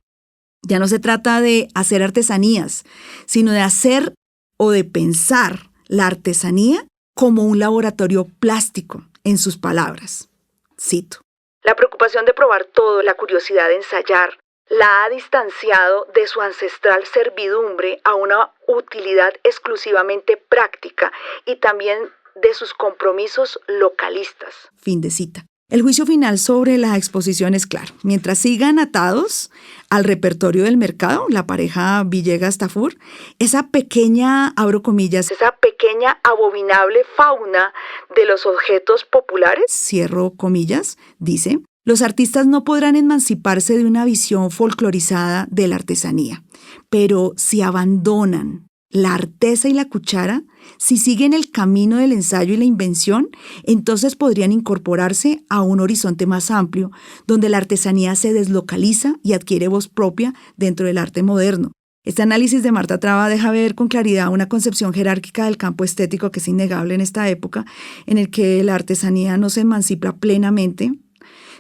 Ya no se trata de hacer artesanías, sino de hacer o de pensar la artesanía como un laboratorio plástico, en sus palabras. Cito: La preocupación de probar todo, la curiosidad de ensayar, la ha distanciado de su ancestral servidumbre a una utilidad exclusivamente práctica y también de sus compromisos localistas. Fin de cita. El juicio final sobre la exposición es claro. Mientras sigan atados al repertorio del mercado, la pareja Villegas-Tafur, esa pequeña, abro comillas, esa pequeña abominable fauna de los objetos populares, cierro comillas, dice, los artistas no podrán emanciparse de una visión folclorizada de la artesanía, pero si abandonan la artesa y la cuchara, si siguen el camino del ensayo y la invención, entonces podrían incorporarse a un horizonte más amplio, donde la artesanía se deslocaliza y adquiere voz propia dentro del arte moderno. Este análisis de Marta Traba deja ver con claridad una concepción jerárquica del campo estético que es innegable en esta época, en el que la artesanía no se emancipa plenamente,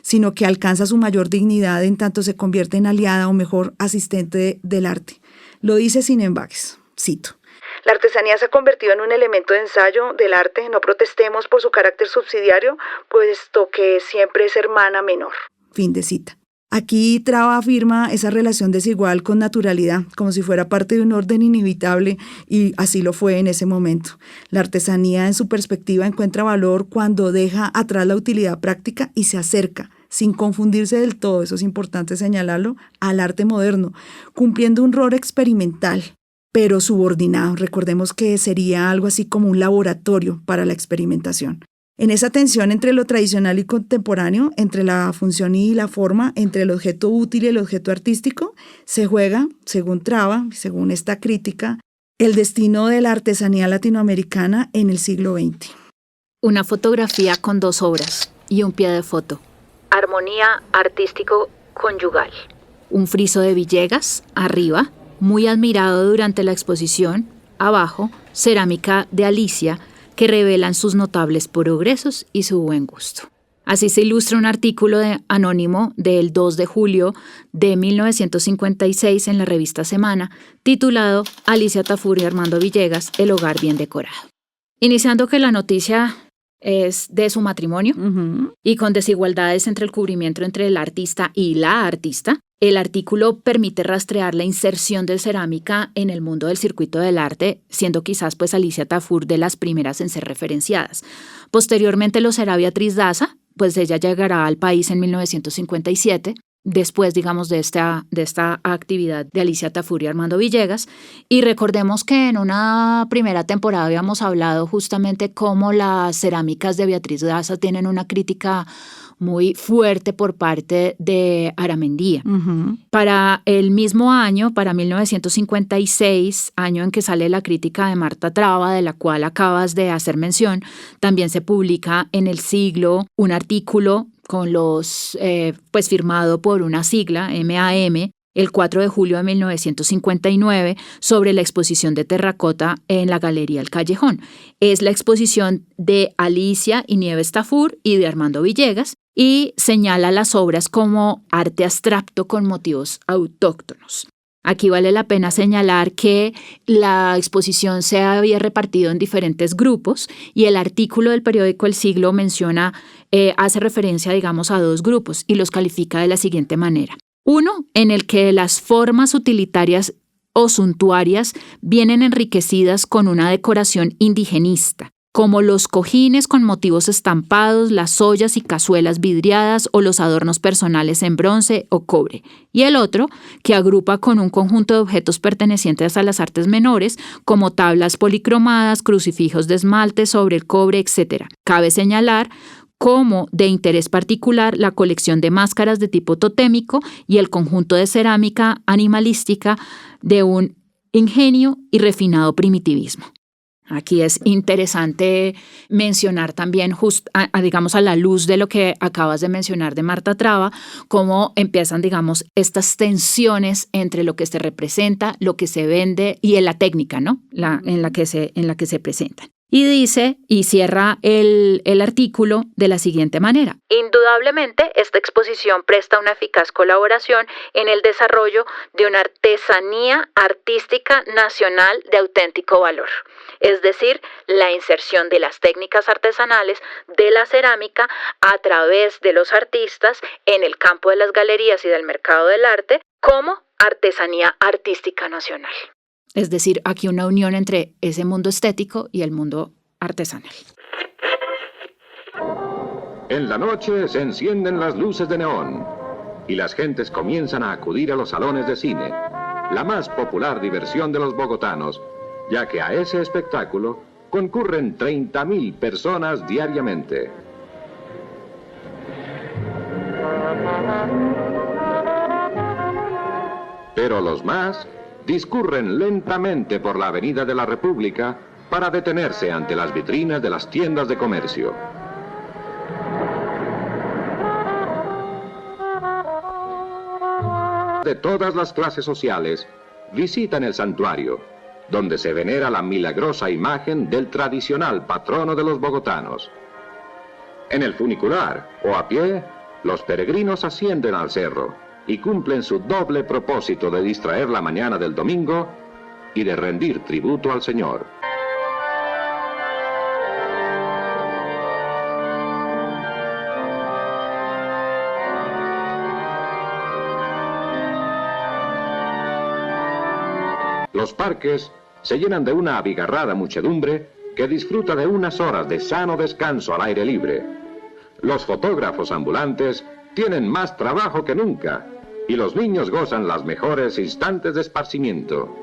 sino que alcanza su mayor dignidad en tanto se convierte en aliada o mejor asistente del arte. Lo dice sin embagues. Cito: La artesanía se ha convertido en un elemento de ensayo del arte. No protestemos por su carácter subsidiario, puesto que siempre es hermana menor. Fin de cita. Aquí Traba afirma esa relación desigual con naturalidad, como si fuera parte de un orden inevitable, y así lo fue en ese momento. La artesanía, en su perspectiva, encuentra valor cuando deja atrás la utilidad práctica y se acerca, sin confundirse del todo, eso es importante señalarlo, al arte moderno, cumpliendo un rol experimental, pero subordinado. Recordemos que sería algo así como un laboratorio para la experimentación. En esa tensión entre lo tradicional y contemporáneo, entre la función y la forma, entre el objeto útil y el objeto artístico, se juega, según Traba, según esta crítica, el destino de la artesanía latinoamericana en el siglo XX. Una fotografía con 2 obras y un pie de foto. Armonía artístico-conyugal. Un friso de Villegas, arriba, muy admirado durante la exposición, abajo, cerámica de Alicia, que revelan sus notables progresos y su buen gusto. Así se ilustra un artículo anónimo del 2 de julio de 1956 en la revista Semana, titulado Alicia Tafur y Armando Villegas, el hogar bien decorado. Iniciando que la noticia es de su matrimonio y con desigualdades entre el cubrimiento entre el artista y la artista, el artículo permite rastrear la inserción de cerámica en el mundo del circuito del arte, siendo quizás pues Alicia Tafur de las primeras en ser referenciadas. Posteriormente lo será Beatriz Daza, pues ella llegará al país en 1957, después, digamos, de esta actividad de Alicia Tafur y Armando Villegas. Y recordemos que en una primera temporada habíamos hablado justamente cómo las cerámicas de Beatriz Daza tienen una crítica muy fuerte por parte de Aramendía. Ujú. Para el mismo año, para 1956, año en que sale la crítica de Marta Traba, de la cual acabas de hacer mención, también se publica en El Siglo un artículo con pues firmado por una sigla, MAM, el 4 de julio de 1959, sobre la exposición de terracota en la Galería El Callejón. Es la exposición de Alicia y Nieves Tafur y de Armando Villegas, y señala las obras como arte abstracto con motivos autóctonos. Aquí vale la pena señalar que la exposición se había repartido en diferentes grupos y el artículo del periódico El Siglo hace referencia, digamos, a dos grupos y los califica de la siguiente manera. Uno, en el que las formas utilitarias o suntuarias vienen enriquecidas con una decoración indigenista, como los cojines con motivos estampados, las ollas y cazuelas vidriadas o los adornos personales en bronce o cobre. Y el otro, que agrupa con un conjunto de objetos pertenecientes a las artes menores, como tablas policromadas, crucifijos de esmalte sobre el cobre, etc. Cabe señalar como de interés particular la colección de máscaras de tipo totémico y el conjunto de cerámica animalística de un ingenio y refinado primitivismo. Aquí es interesante mencionar también, digamos, a la luz de lo que acabas de mencionar de Marta Traba, cómo empiezan, digamos, estas tensiones entre lo que se representa, lo que se vende y en la técnica, ¿no? En la que se presentan. Y dice, y cierra el artículo de la siguiente manera. Indudablemente, esta exposición presta una eficaz colaboración en el desarrollo de una artesanía artística nacional de auténtico valor. Es decir, la inserción de las técnicas artesanales de la cerámica a través de los artistas en el campo de las galerías y del mercado del arte como artesanía artística nacional. Es decir, aquí una unión entre ese mundo estético y el mundo artesanal. En la noche se encienden las luces de neón y las gentes comienzan a acudir a los salones de cine, la más popular diversión de los bogotanos, ya que a ese espectáculo concurren 30.000 personas diariamente. Pero los más discurren lentamente por la Avenida de la República para detenerse ante las vitrinas de las tiendas de comercio. De todas las clases sociales visitan el santuario, donde se venera la milagrosa imagen del tradicional patrono de los bogotanos. En el funicular o a pie, los peregrinos ascienden al cerro y cumplen su doble propósito de distraer la mañana del domingo y de rendir tributo al Señor. Los parques se llenan de una abigarrada muchedumbre que disfruta de unas horas de sano descanso al aire libre. Los fotógrafos ambulantes tienen más trabajo que nunca y los niños gozan las mejores instantes de esparcimiento.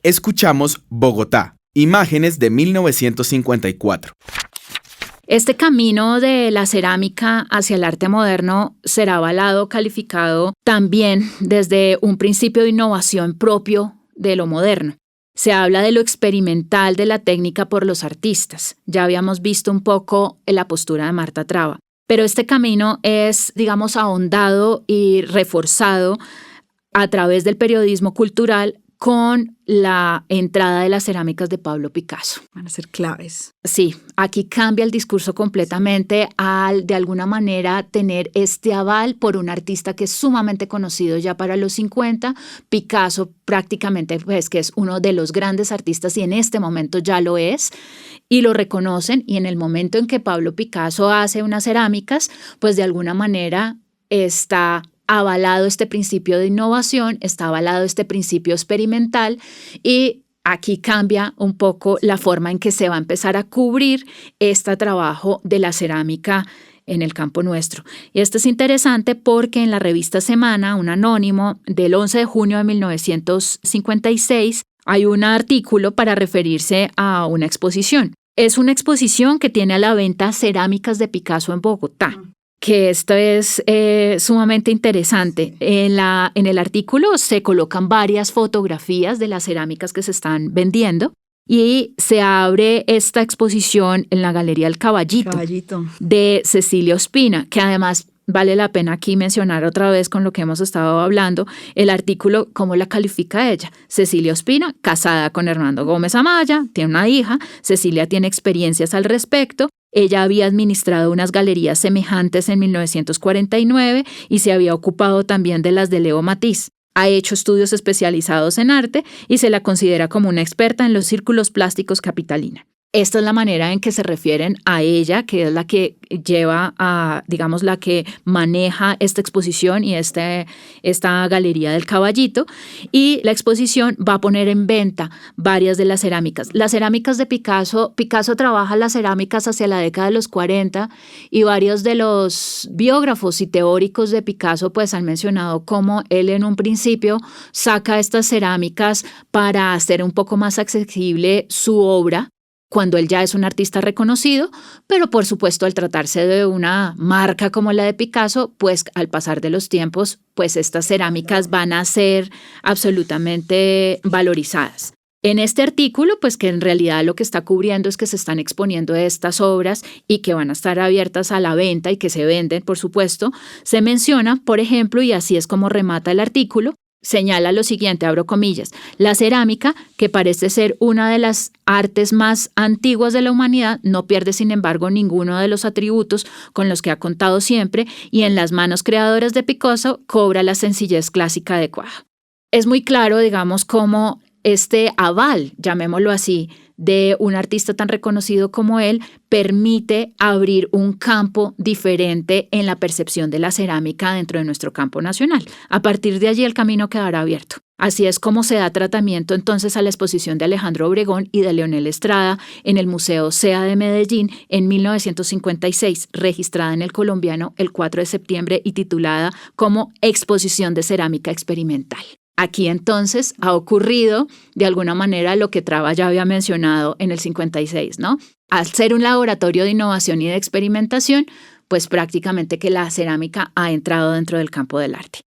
Escuchamos Bogotá, imágenes de 1954. Este camino de la cerámica hacia el arte moderno será avalado, calificado también desde un principio de innovación propio de lo moderno. Se habla de lo experimental de la técnica por los artistas. Ya habíamos visto un poco la postura de Marta Traba. Pero este camino es, digamos, ahondado y reforzado a través del periodismo cultural con la entrada de las cerámicas de Pablo Picasso. Van a ser claves. Sí, aquí cambia el discurso completamente al, de alguna manera, tener este aval por un artista que es sumamente conocido ya para los 50. Picasso prácticamente, pues, que es uno de los grandes artistas y en este momento ya lo es, y lo reconocen. Y en el momento en que Pablo Picasso hace unas cerámicas, pues de alguna manera está avalado este principio de innovación, está avalado este principio experimental y Aquí cambia un poco la forma en que se va a empezar a cubrir este trabajo de la cerámica en el campo nuestro. Y esto es interesante porque en la revista Semana, un anónimo del 11 de junio de 1956, hay un artículo para referirse a una exposición. Es una exposición que tiene a la venta cerámicas de Picasso en Bogotá, que esto es sumamente interesante. En el artículo se colocan varias fotografías de las cerámicas que se están vendiendo y se abre esta exposición en la Galería del Caballito de Cecilia Ospina, que además vale la pena aquí mencionar otra vez con lo que hemos estado hablando, el artículo, cómo la califica ella. Cecilia Ospina, casada con Hernando Gómez Amaya, tiene una hija, Cecilia tiene experiencias al respecto. Ella había administrado unas galerías semejantes en 1949 y se había ocupado también de las de Leo Matiz. Ha hecho estudios especializados en arte y se la considera como una experta en los círculos plásticos capitalina. Esta es la manera en que se refieren a ella, que es la que lleva a, digamos, la que maneja esta exposición y esta Galería del Caballito. Y la exposición va a poner en venta varias de las cerámicas. Las cerámicas de Picasso trabaja las cerámicas hacia la década de los 40 y varios de los biógrafos y teóricos de Picasso pues han mencionado cómo él en un principio saca estas cerámicas para hacer un poco más accesible su obra, cuando él ya es un artista reconocido, pero por supuesto al tratarse de una marca como la de Picasso, pues al pasar de los tiempos, pues estas cerámicas van a ser absolutamente valorizadas. En este artículo, pues que en realidad lo que está cubriendo es que se están exponiendo estas obras y que van a estar abiertas a la venta y que se venden, por supuesto, se menciona, por ejemplo, y así es como remata el artículo, señala lo siguiente, abro comillas, la cerámica, que parece ser una de las artes más antiguas de la humanidad, no pierde sin embargo ninguno de los atributos con los que ha contado siempre y en las manos creadoras de Picasso cobra la sencillez clásica adecuada. Es muy claro, digamos, cómo este aval, llamémoslo así, de un artista tan reconocido como él, permite abrir un campo diferente en la percepción de la cerámica dentro de nuestro campo nacional. A partir de allí el camino quedará abierto. Así es como se da tratamiento entonces a la exposición de Alejandro Obregón y de Leonel Estrada en el Museo SEA de Medellín en 1956, registrada en el Colombiano el 4 de septiembre y titulada como Exposición de Cerámica Experimental. Aquí entonces ha ocurrido de alguna manera lo que Traba ya había mencionado en el 56, ¿no? Al ser un laboratorio de innovación y de experimentación, pues prácticamente que la cerámica ha entrado dentro del campo del arte.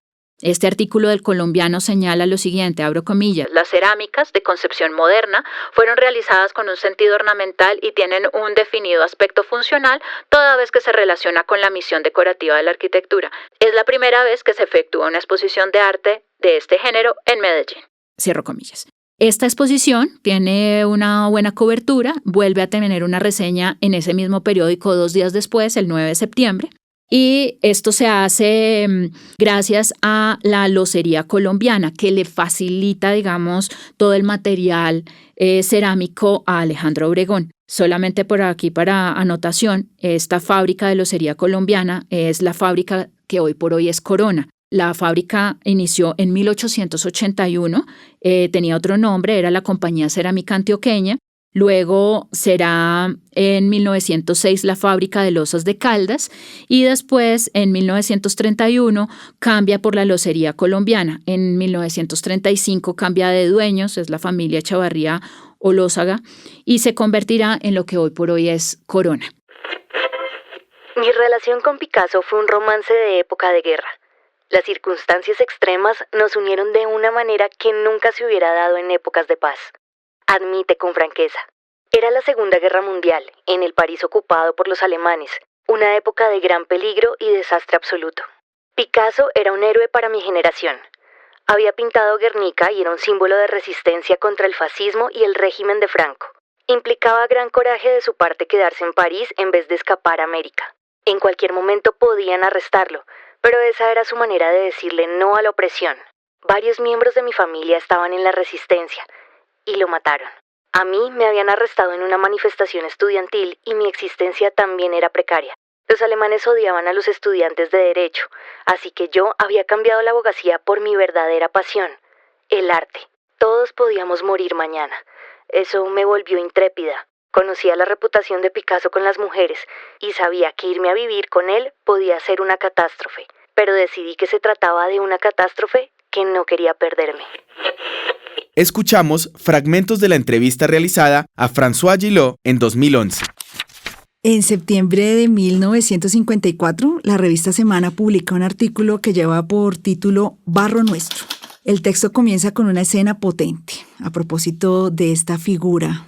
Este artículo del Colombiano señala lo siguiente, abro comillas, las cerámicas de concepción moderna fueron realizadas con un sentido ornamental y tienen un definido aspecto funcional toda vez que se relaciona con la misión decorativa de la arquitectura. Es la primera vez que se efectúa una exposición de arte de este género en Medellín. Cierro comillas. Esta exposición tiene una buena cobertura, vuelve a tener una reseña en ese mismo periódico 2 días después, el 9 de septiembre. Y esto se hace gracias a la locería colombiana, que le facilita, digamos, todo el material cerámico a Alejandro Obregón. Solamente por aquí para anotación, esta fábrica de locería colombiana es la fábrica que hoy por hoy es Corona. La fábrica inició en 1881, tenía otro nombre, era la Compañía Cerámica Antioqueña. Luego será en 1906 la fábrica de losas de Caldas y después en 1931 cambia por la locería colombiana. En 1935 cambia de dueños, es la familia Chavarría Olózaga y se convertirá en lo que hoy por hoy es Corona. Mi relación con Picasso fue un romance de época de guerra. Las circunstancias extremas nos unieron de una manera que nunca se hubiera dado en épocas de paz. Admite con franqueza. Era la Segunda Guerra Mundial, en el París ocupado por los alemanes, una época de gran peligro y desastre absoluto. Picasso era un héroe para mi generación. Había pintado Guernica y era un símbolo de resistencia contra el fascismo y el régimen de Franco. Implicaba gran coraje de su parte quedarse en París en vez de escapar a América. En cualquier momento podían arrestarlo, pero esa era su manera de decirle no a la opresión. Varios miembros de mi familia estaban en la resistencia y lo mataron. A mí me habían arrestado en una manifestación estudiantil y mi existencia también era precaria. Los alemanes odiaban a los estudiantes de derecho, así que yo había cambiado la abogacía por mi verdadera pasión, el arte. Todos podíamos morir mañana. Eso me volvió intrépida. Conocía la reputación de Picasso con las mujeres y sabía que irme a vivir con él podía ser una catástrofe, pero decidí que se trataba de una catástrofe que no quería perderme. Escuchamos fragmentos de la entrevista realizada a François Gillot en 2011. En septiembre de 1954, la revista Semana publica un artículo que lleva por título Barro Nuestro. El texto comienza con una escena potente, a propósito de esta figura.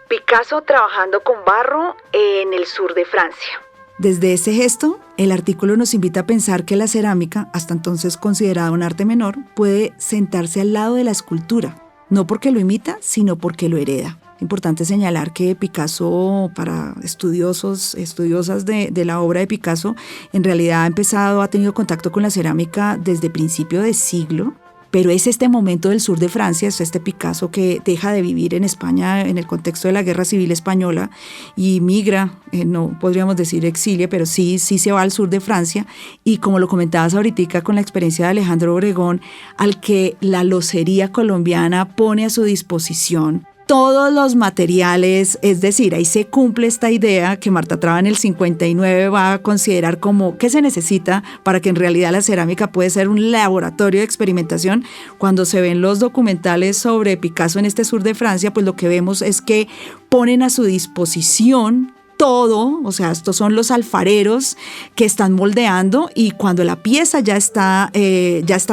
Picasso trabajando con barro en el sur de Francia. Desde ese gesto, el artículo nos invita a pensar que la cerámica, hasta entonces considerada un arte menor, puede sentarse al lado de la escultura, no porque lo imita, sino porque lo hereda. Importante señalar que Picasso, para estudiosas de la obra de Picasso, en realidad ha tenido contacto con la cerámica desde principio de siglo, pero es este momento del sur de Francia, es este Picasso que deja de vivir en España en el contexto de la Guerra Civil Española y migra, no podríamos decir exilia, pero sí se va al sur de Francia y como lo comentabas ahorita con la experiencia de Alejandro Obregón, al que la locería colombiana pone a su disposición todos los materiales, es decir, ahí se cumple esta idea que Marta Traba en el 59 va a considerar como qué se necesita para que en realidad la cerámica puede ser un laboratorio de experimentación. Cuando se ven los documentales sobre Picasso en este sur de Francia, pues lo que vemos es que ponen a su disposición todo, o sea, estos son los alfareros que están moldeando y cuando la pieza ya está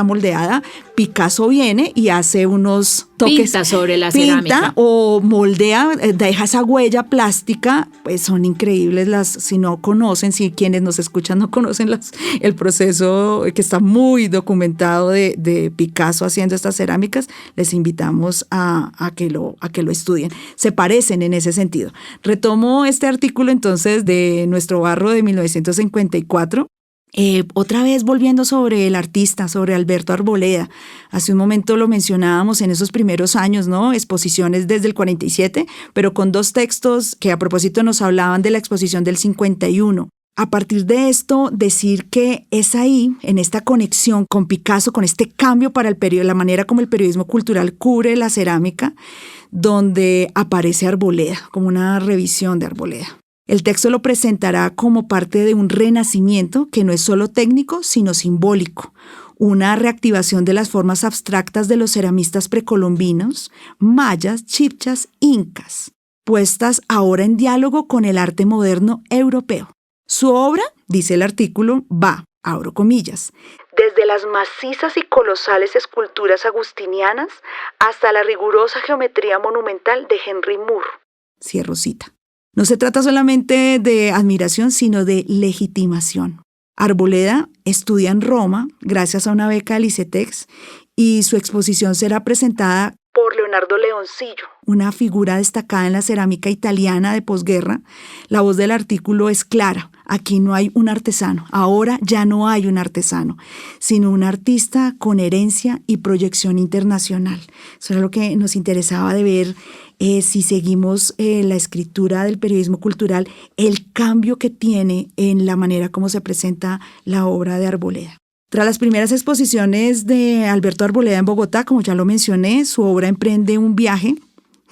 moldeada, Picasso viene y hace unos toques. Pinta sobre la cerámica. O moldea, deja esa huella plástica, pues son increíbles si quienes nos escuchan no conocen el proceso que está muy documentado de Picasso haciendo estas cerámicas, les invitamos a que lo estudien. Se parecen en ese sentido. Retomo este artículo entonces de Nuestro Barro de 1954. Otra vez volviendo sobre el artista, sobre Alberto Arboleda. Hace un momento lo mencionábamos en esos primeros años, ¿no? Exposiciones desde el 47, pero con dos textos que a propósito nos hablaban de la exposición del 51. A partir de esto, decir que es ahí, en esta conexión con Picasso, con este cambio para la manera como el periodismo cultural cubre la cerámica, donde aparece Arboleda, como una revisión de Arboleda. El texto lo presentará como parte de un renacimiento que no es solo técnico, sino simbólico, una reactivación de las formas abstractas de los ceramistas precolombinos, mayas, chibchas, incas, puestas ahora en diálogo con el arte moderno europeo. Su obra, dice el artículo, va, abro comillas, desde las macizas y colosales esculturas agustinianas hasta la rigurosa geometría monumental de Henry Moore. Cierro cita. No se trata solamente de admiración, sino de legitimación. Arboleda estudia en Roma gracias a una beca del ICETEX y su exposición será presentada por Leonardo Leoncillo, una figura destacada en la cerámica italiana de posguerra. La voz del artículo es clara. Aquí no hay un artesano, ahora ya no hay un artesano, sino un artista con herencia y proyección internacional. Eso era lo que nos interesaba de ver si seguimos la escritura del periodismo cultural, el cambio que tiene en la manera como se presenta la obra de Arboleda. Tras las primeras exposiciones de Alberto Arboleda en Bogotá, como ya lo mencioné, su obra emprende un viaje,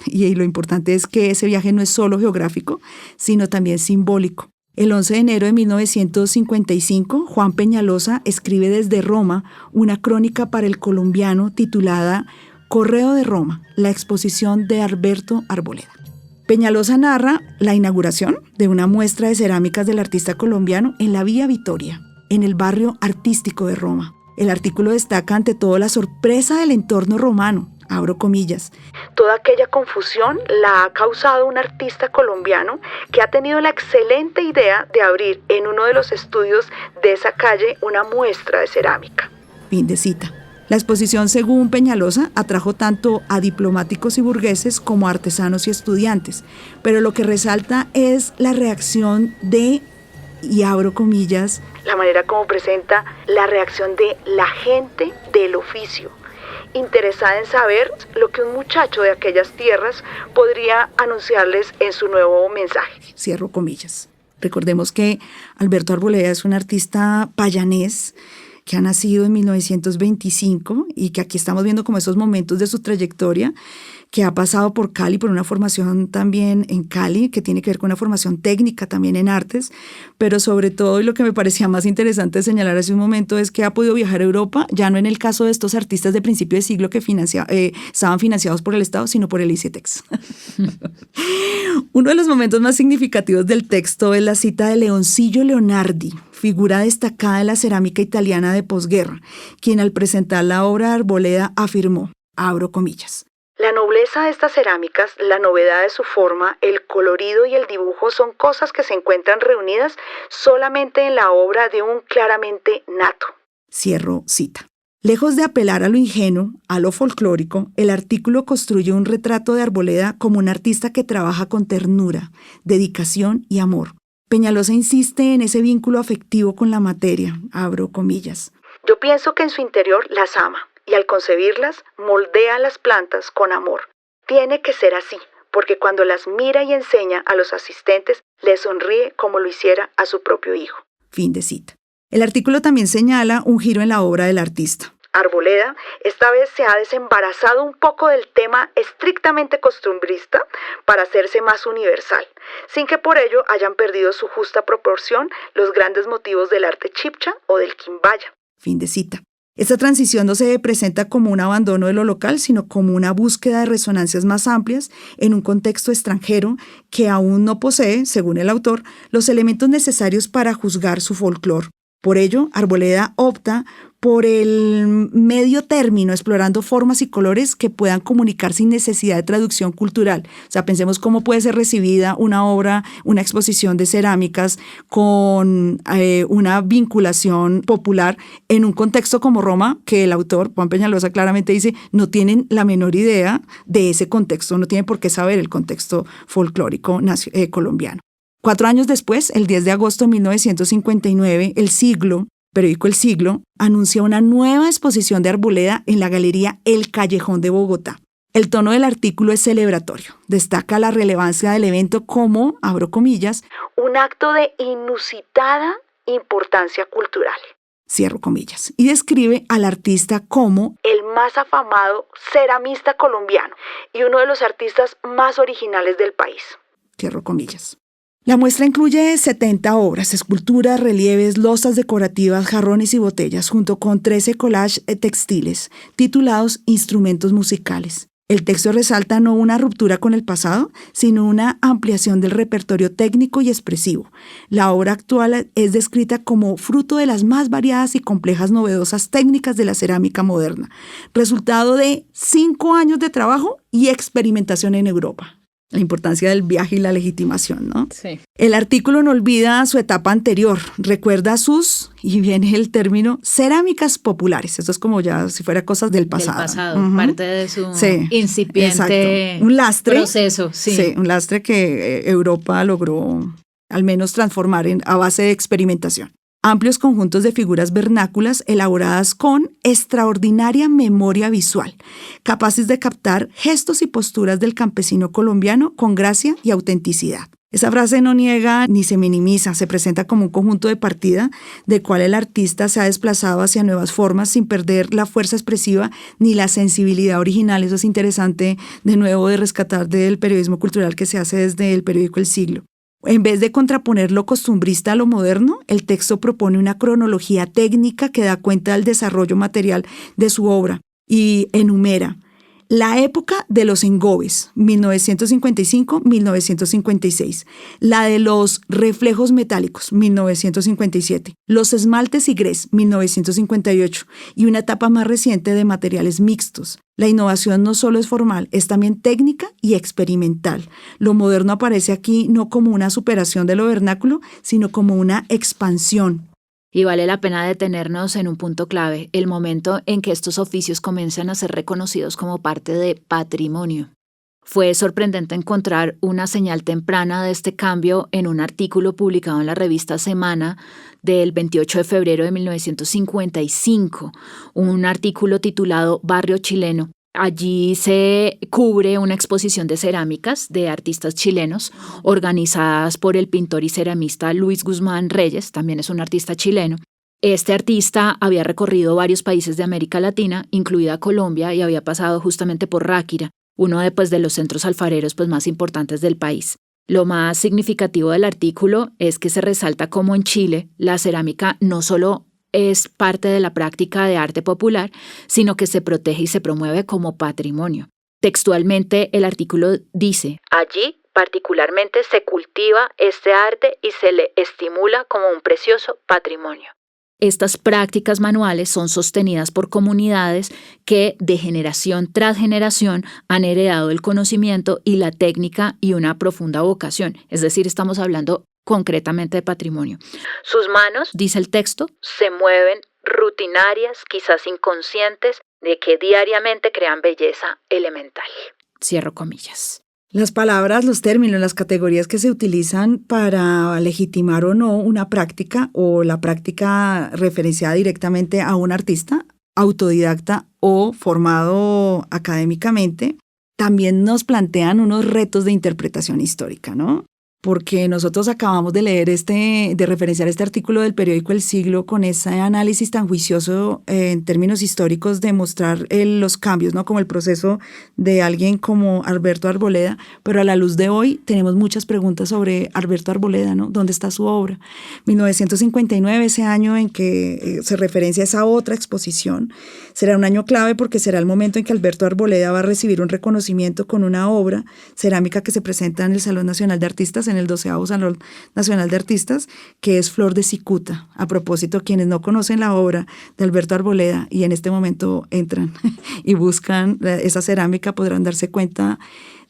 y lo importante es que ese viaje no es solo geográfico, sino también simbólico. El 11 de enero de 1955, Juan Peñalosa escribe desde Roma una crónica para El Colombiano titulada Correo de Roma, la exposición de Alberto Arboleda. Peñalosa narra la inauguración de una muestra de cerámicas del artista colombiano en la Vía Vittoria, en el barrio artístico de Roma. El artículo destaca ante todo la sorpresa del entorno romano, abro comillas. Toda aquella confusión la ha causado un artista colombiano que ha tenido la excelente idea de abrir en uno de los estudios de esa calle una muestra de cerámica. Fin de cita. La exposición, según Peñalosa, atrajo tanto a diplomáticos y burgueses como a artesanos y estudiantes, pero lo que resalta es la reacción de, y abro comillas, la manera como presenta la reacción de la gente del oficio, interesada en saber lo que un muchacho de aquellas tierras podría anunciarles en su nuevo mensaje. Cierro comillas. Recordemos que Alberto Arboleda es un artista payanés, que ha nacido en 1925 y que aquí estamos viendo como esos momentos de su trayectoria, que ha pasado por Cali, por una formación también en Cali, que tiene que ver con una formación técnica también en artes, pero sobre todo, y lo que me parecía más interesante señalar hace un momento, es que ha podido viajar a Europa, ya no en el caso de estos artistas de principio de siglo que estaban financiados por el Estado, sino por el ICETEX. Uno de los momentos más significativos del texto es la cita de Leoncillo Leonardi, figura destacada de la cerámica italiana de posguerra, quien al presentar la obra de Arboleda afirmó, abro comillas: la nobleza de estas cerámicas, la novedad de su forma, el colorido y el dibujo son cosas que se encuentran reunidas solamente en la obra de un claramente nato. Cierro cita. Lejos de apelar a lo ingenuo, a lo folclórico, el artículo construye un retrato de Arboleda como un artista que trabaja con ternura, dedicación y amor. Peñalosa insiste en ese vínculo afectivo con la materia, abro comillas. Yo pienso que en su interior las ama. Y al concebirlas, moldea las plantas con amor. Tiene que ser así, porque cuando las mira y enseña a los asistentes, les sonríe como lo hiciera a su propio hijo. Fin de cita. El artículo también señala un giro en la obra del artista. Arboleda esta vez se ha desembarazado un poco del tema estrictamente costumbrista para hacerse más universal, sin que por ello hayan perdido su justa proporción los grandes motivos del arte chibcha o del quimbaya. Fin de cita. Esta transición no se presenta como un abandono de lo local, sino como una búsqueda de resonancias más amplias en un contexto extranjero que aún no posee, según el autor, los elementos necesarios para juzgar su folclore. Por ello, Arboleda opta por el medio término, explorando formas y colores que puedan comunicar sin necesidad de traducción cultural. O sea, pensemos cómo puede ser recibida una obra, una exposición de cerámicas con una vinculación popular en un contexto como Roma, que el autor, Juan Peñalosa, claramente dice, no tienen la menor idea de ese contexto, no tienen por qué saber el contexto folclórico colombiano. 4 años después, el 10 de agosto de 1959, periódico El Siglo, anuncia una nueva exposición de Arboleda en la Galería El Callejón de Bogotá. El tono del artículo es celebratorio. Destaca la relevancia del evento como, abro comillas, un acto de inusitada importancia cultural. Cierro comillas. Y describe al artista como el más afamado ceramista colombiano y uno de los artistas más originales del país. Cierro comillas. La muestra incluye 70 obras, esculturas, relieves, losas decorativas, jarrones y botellas, junto con 13 collages textiles, titulados Instrumentos musicales. El texto resalta no una ruptura con el pasado, sino una ampliación del repertorio técnico y expresivo. La obra actual es descrita como fruto de las más variadas y complejas novedosas técnicas de la cerámica moderna, resultado de 5 años de trabajo y experimentación en Europa. La importancia del viaje y la legitimación, ¿no? Sí. El artículo no olvida su etapa anterior, recuerda sus, y viene el término, cerámicas populares. Esto es como ya si fuera cosas del pasado. Del pasado, parte de su incipiente un lastre, proceso. Sí, un lastre que Europa logró al menos transformar a base de experimentación. Amplios conjuntos de figuras vernáculas elaboradas con extraordinaria memoria visual, capaces de captar gestos y posturas del campesino colombiano con gracia y autenticidad. Esa frase no niega ni se minimiza, se presenta como un conjunto de partida del cual el artista se ha desplazado hacia nuevas formas sin perder la fuerza expresiva ni la sensibilidad original. Eso es interesante de nuevo de rescatar del periodismo cultural que se hace desde el periódico El Siglo. En vez de contraponer lo costumbrista a lo moderno, el texto propone una cronología técnica que da cuenta del desarrollo material de su obra y enumera la época de los engobes, 1955-1956, la de los reflejos metálicos, 1957, los esmaltes y grés, 1958, y una etapa más reciente de materiales mixtos. La innovación no solo es formal, es también técnica y experimental. Lo moderno aparece aquí no como una superación de lo vernáculo, sino como una expansión. Y vale la pena detenernos en un punto clave, el momento en que estos oficios comienzan a ser reconocidos como parte de patrimonio. Fue sorprendente encontrar una señal temprana de este cambio en un artículo publicado en la revista Semana del 28 de febrero de 1955, un artículo titulado Barrio Chileno. Allí se cubre una exposición de cerámicas de artistas chilenos organizadas por el pintor y ceramista Luis Guzmán Reyes, también es un artista chileno, Este artista había recorrido varios países de América Latina, incluida Colombia, y había pasado justamente por Ráquira, uno de los centros alfareros más importantes del país. Lo más significativo del artículo es que se resalta cómo en Chile la cerámica no solo es parte de la práctica de arte popular, sino que se protege y se promueve como patrimonio. Textualmente, el artículo dice: allí particularmente se cultiva este arte y se le estimula como un precioso patrimonio. Estas prácticas manuales son sostenidas por comunidades que de generación tras generación han heredado el conocimiento y la técnica y una profunda vocación. Es decir, estamos hablando concretamente de patrimonio. Sus manos, dice el texto, se mueven rutinarias, quizás inconscientes, de que diariamente crean belleza elemental. Cierro comillas. Las palabras, los términos, las categorías que se utilizan para legitimar o no una práctica o la práctica referenciada directamente a un artista, autodidacta o formado académicamente, también nos plantean unos retos de interpretación histórica, ¿no? Porque nosotros acabamos de leer de referenciar este artículo del periódico El Siglo con ese análisis tan juicioso en términos históricos de mostrar los cambios, ¿no? Como el proceso de alguien como Alberto Arboleda, pero a la luz de hoy tenemos muchas preguntas sobre Alberto Arboleda, ¿no? ¿Dónde está su obra? 1959, ese año en que se referencia a esa otra exposición, será un año clave porque será el momento en que Alberto Arboleda va a recibir un reconocimiento con una obra cerámica que se presenta en el Salón Nacional de Artistas, en el 12º Salón Nacional de Artistas, que es Flor de Cicuta. A propósito, quienes no conocen la obra de Alberto Arboleda y en este momento entran y buscan esa cerámica, podrán darse cuenta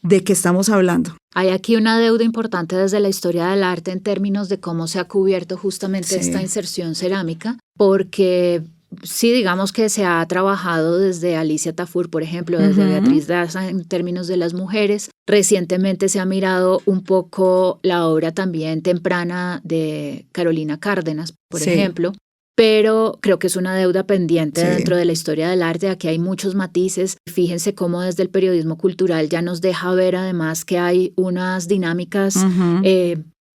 de qué estamos hablando. Hay aquí una deuda importante desde la historia del arte en términos de cómo se ha cubierto justamente esta inserción cerámica, porque sí, digamos que se ha trabajado desde Alicia Tafur, por ejemplo, desde Beatriz Daza en términos de las mujeres. Recientemente se ha mirado un poco la obra también temprana de Carolina Cárdenas, por ejemplo, pero creo que es una deuda pendiente dentro de la historia del arte. Aquí hay muchos matices. Fíjense cómo desde el periodismo cultural ya nos deja ver además que hay unas dinámicas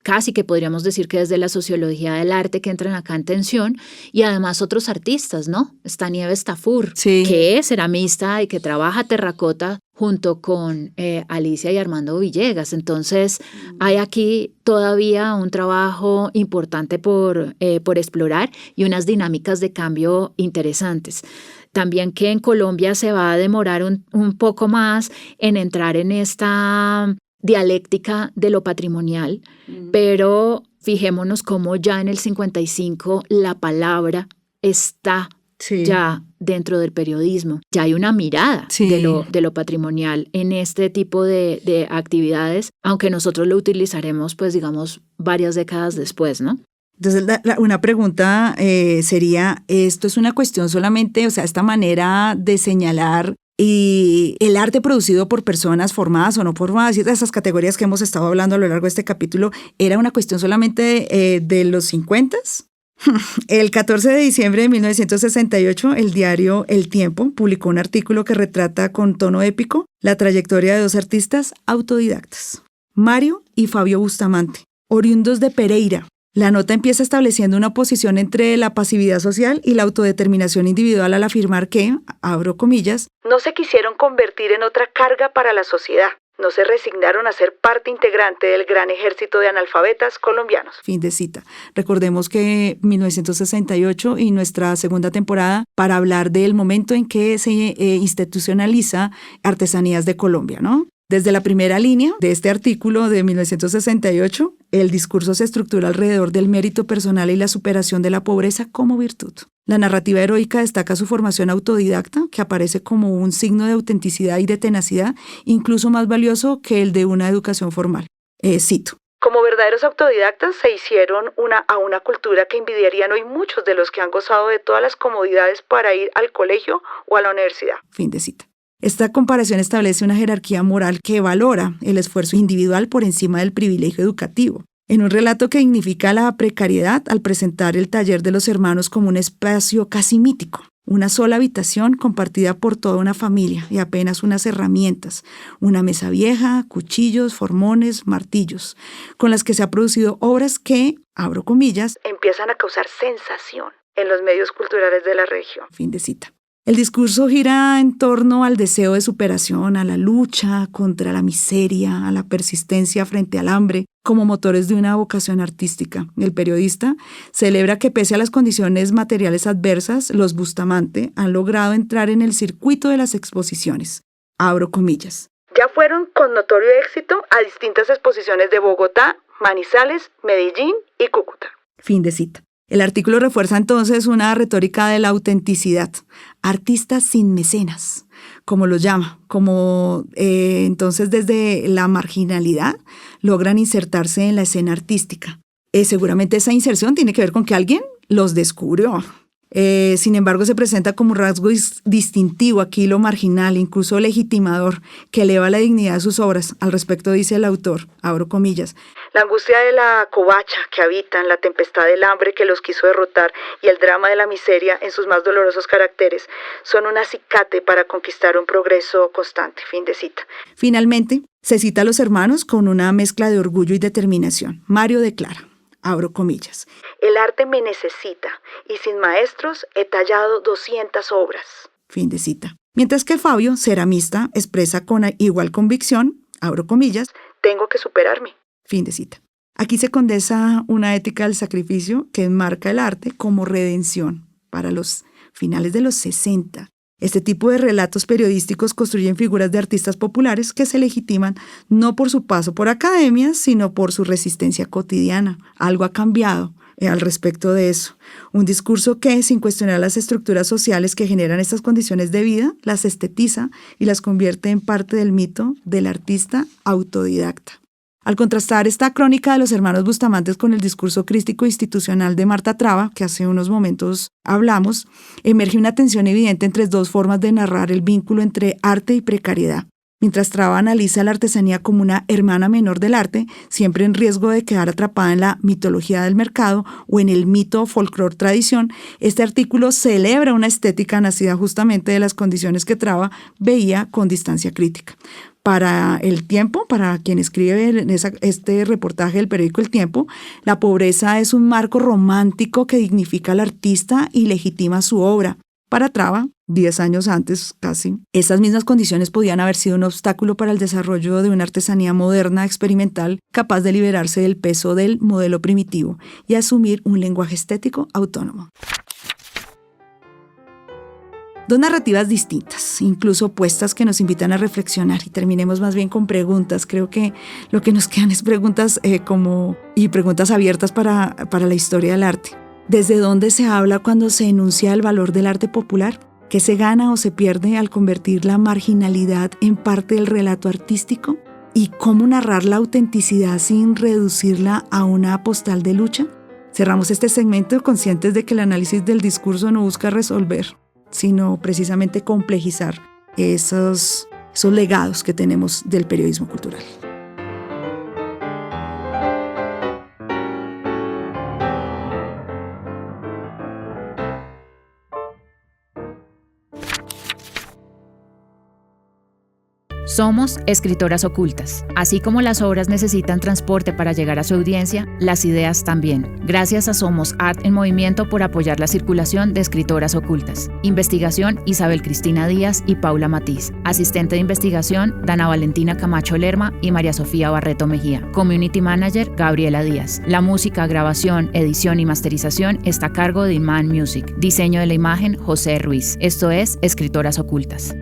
casi que podríamos decir que desde la sociología del arte que entran acá en tensión, y además otros artistas, ¿no? Está Nieves Tafur, que es ceramista y que trabaja terracota junto con Alicia y Armando Villegas. Entonces, hay aquí todavía un trabajo importante por explorar y unas dinámicas de cambio interesantes. También que en Colombia se va a demorar un poco más en entrar en esta dialéctica de lo patrimonial, pero fijémonos cómo ya en el 55 la palabra está ya dentro del periodismo. Ya hay una mirada de lo patrimonial en este tipo de actividades, aunque nosotros lo utilizaremos, digamos, varias décadas después, ¿no? Entonces, una pregunta sería, ¿esto es una cuestión solamente, o sea, esta manera de señalar y el arte producido por personas formadas o no formadas, y de esas categorías que hemos estado hablando a lo largo de este capítulo, era una cuestión solamente de los 50s? El 14 de diciembre de 1968, el diario El Tiempo publicó un artículo que retrata con tono épico la trayectoria de dos artistas autodidactas, Mario y Fabio Bustamante, oriundos de Pereira. La nota empieza estableciendo una oposición entre la pasividad social y la autodeterminación individual al afirmar que, abro comillas, no se quisieron convertir en otra carga para la sociedad. No se resignaron a ser parte integrante del gran ejército de analfabetas colombianos. Fin de cita. Recordemos que 1968 y nuestra segunda temporada para hablar del momento en que se institucionaliza Artesanías de Colombia, ¿no? Desde la primera línea de este artículo de 1968, el discurso se estructura alrededor del mérito personal y la superación de la pobreza como virtud. La narrativa heroica destaca su formación autodidacta, que aparece como un signo de autenticidad y de tenacidad, incluso más valioso que el de una educación formal. Cito. Como verdaderos autodidactas se hicieron a una cultura que envidiarían hoy muchos de los que han gozado de todas las comodidades para ir al colegio o a la universidad. Fin de cita. Esta comparación establece una jerarquía moral que valora el esfuerzo individual por encima del privilegio educativo. En un relato que dignifica la precariedad al presentar el taller de los hermanos como un espacio casi mítico, una sola habitación compartida por toda una familia y apenas unas herramientas, una mesa vieja, cuchillos, formones, martillos, con las que se han producido obras que, abro comillas, empiezan a causar sensación. en los medios culturales de la región. Fin de cita. El discurso gira en torno al deseo de superación, a la lucha contra la miseria, a la persistencia frente al hambre, como motores de una vocación artística. El periodista celebra que pese a las condiciones materiales adversas, los Bustamante han logrado entrar en el circuito de las exposiciones. Abro comillas. Ya fueron con notorio éxito a distintas exposiciones de Bogotá, Manizales, Medellín y Cúcuta. Fin de cita. El artículo refuerza entonces una retórica de la autenticidad. Artistas sin mecenas, como los llama, como entonces desde la marginalidad logran insertarse en la escena artística. Seguramente esa inserción tiene que ver con que alguien los descubrió. Sin embargo, se presenta como un rasgo distintivo aquí lo marginal, incluso legitimador, que eleva la dignidad de sus obras. Al respecto dice el autor, abro comillas, la angustia de la covacha que habitan, la tempestad del hambre que los quiso derrotar y el drama de la miseria en sus más dolorosos caracteres son un acicate para conquistar un progreso constante. Fin de cita. Finalmente, se cita a los hermanos con una mezcla de orgullo y determinación. Mario declara, abro comillas, el arte me necesita y sin maestros he tallado 200 obras. Fin de cita. Mientras que Fabio, ceramista, expresa con igual convicción, abro comillas, tengo que superarme. Fin de cita. Aquí se condensa una ética del sacrificio que enmarca el arte como redención para los finales de los 60. Este tipo de relatos periodísticos construyen figuras de artistas populares que se legitiman no por su paso por academias, sino por su resistencia cotidiana. Algo ha cambiado al respecto de eso. Un discurso que, sin cuestionar las estructuras sociales que generan estas condiciones de vida, las estetiza y las convierte en parte del mito del artista autodidacta. Al contrastar esta crónica de los hermanos Bustamante con el discurso crítico institucional de Marta Traba, que hace unos momentos hablamos, emerge una tensión evidente entre dos formas de narrar el vínculo entre arte y precariedad. Mientras Traba analiza la artesanía como una hermana menor del arte, siempre en riesgo de quedar atrapada en la mitología del mercado o en el mito folclor tradición, este artículo celebra una estética nacida justamente de las condiciones que Traba veía con distancia crítica. Para El Tiempo, para quien escribe este reportaje del periódico El Tiempo, la pobreza es un marco romántico que dignifica al artista y legitima su obra. Para Traba, 10 años antes casi, esas mismas condiciones podían haber sido un obstáculo para el desarrollo de una artesanía moderna, experimental, capaz de liberarse del peso del modelo primitivo y asumir un lenguaje estético autónomo. Dos narrativas distintas, incluso opuestas, que nos invitan a reflexionar, y terminemos más bien con preguntas. Creo que lo que nos quedan es preguntas preguntas abiertas para la historia del arte. ¿Desde dónde se habla cuando se enuncia el valor del arte popular? ¿Qué se gana o se pierde al convertir la marginalidad en parte del relato artístico? ¿Y cómo narrar la autenticidad sin reducirla a una postal de lucha? Cerramos este segmento conscientes de que el análisis del discurso no busca resolver, sino precisamente complejizar esos legados que tenemos del periodismo cultural. Somos escritoras ocultas. Así como las obras necesitan transporte para llegar a su audiencia, las ideas también. Gracias a Somos Art en Movimiento por apoyar la circulación de escritoras ocultas. Investigación, Isabel Cristina Díaz y Paula Matiz. Asistente de investigación, Dana Valentina Camacho Lerma y María Sofía Barreto Mejía. Community Manager, Gabriela Díaz. La música, grabación, edición y masterización está a cargo de Inman Music. Diseño de la imagen, José Ruiz. Esto es Escritoras Ocultas.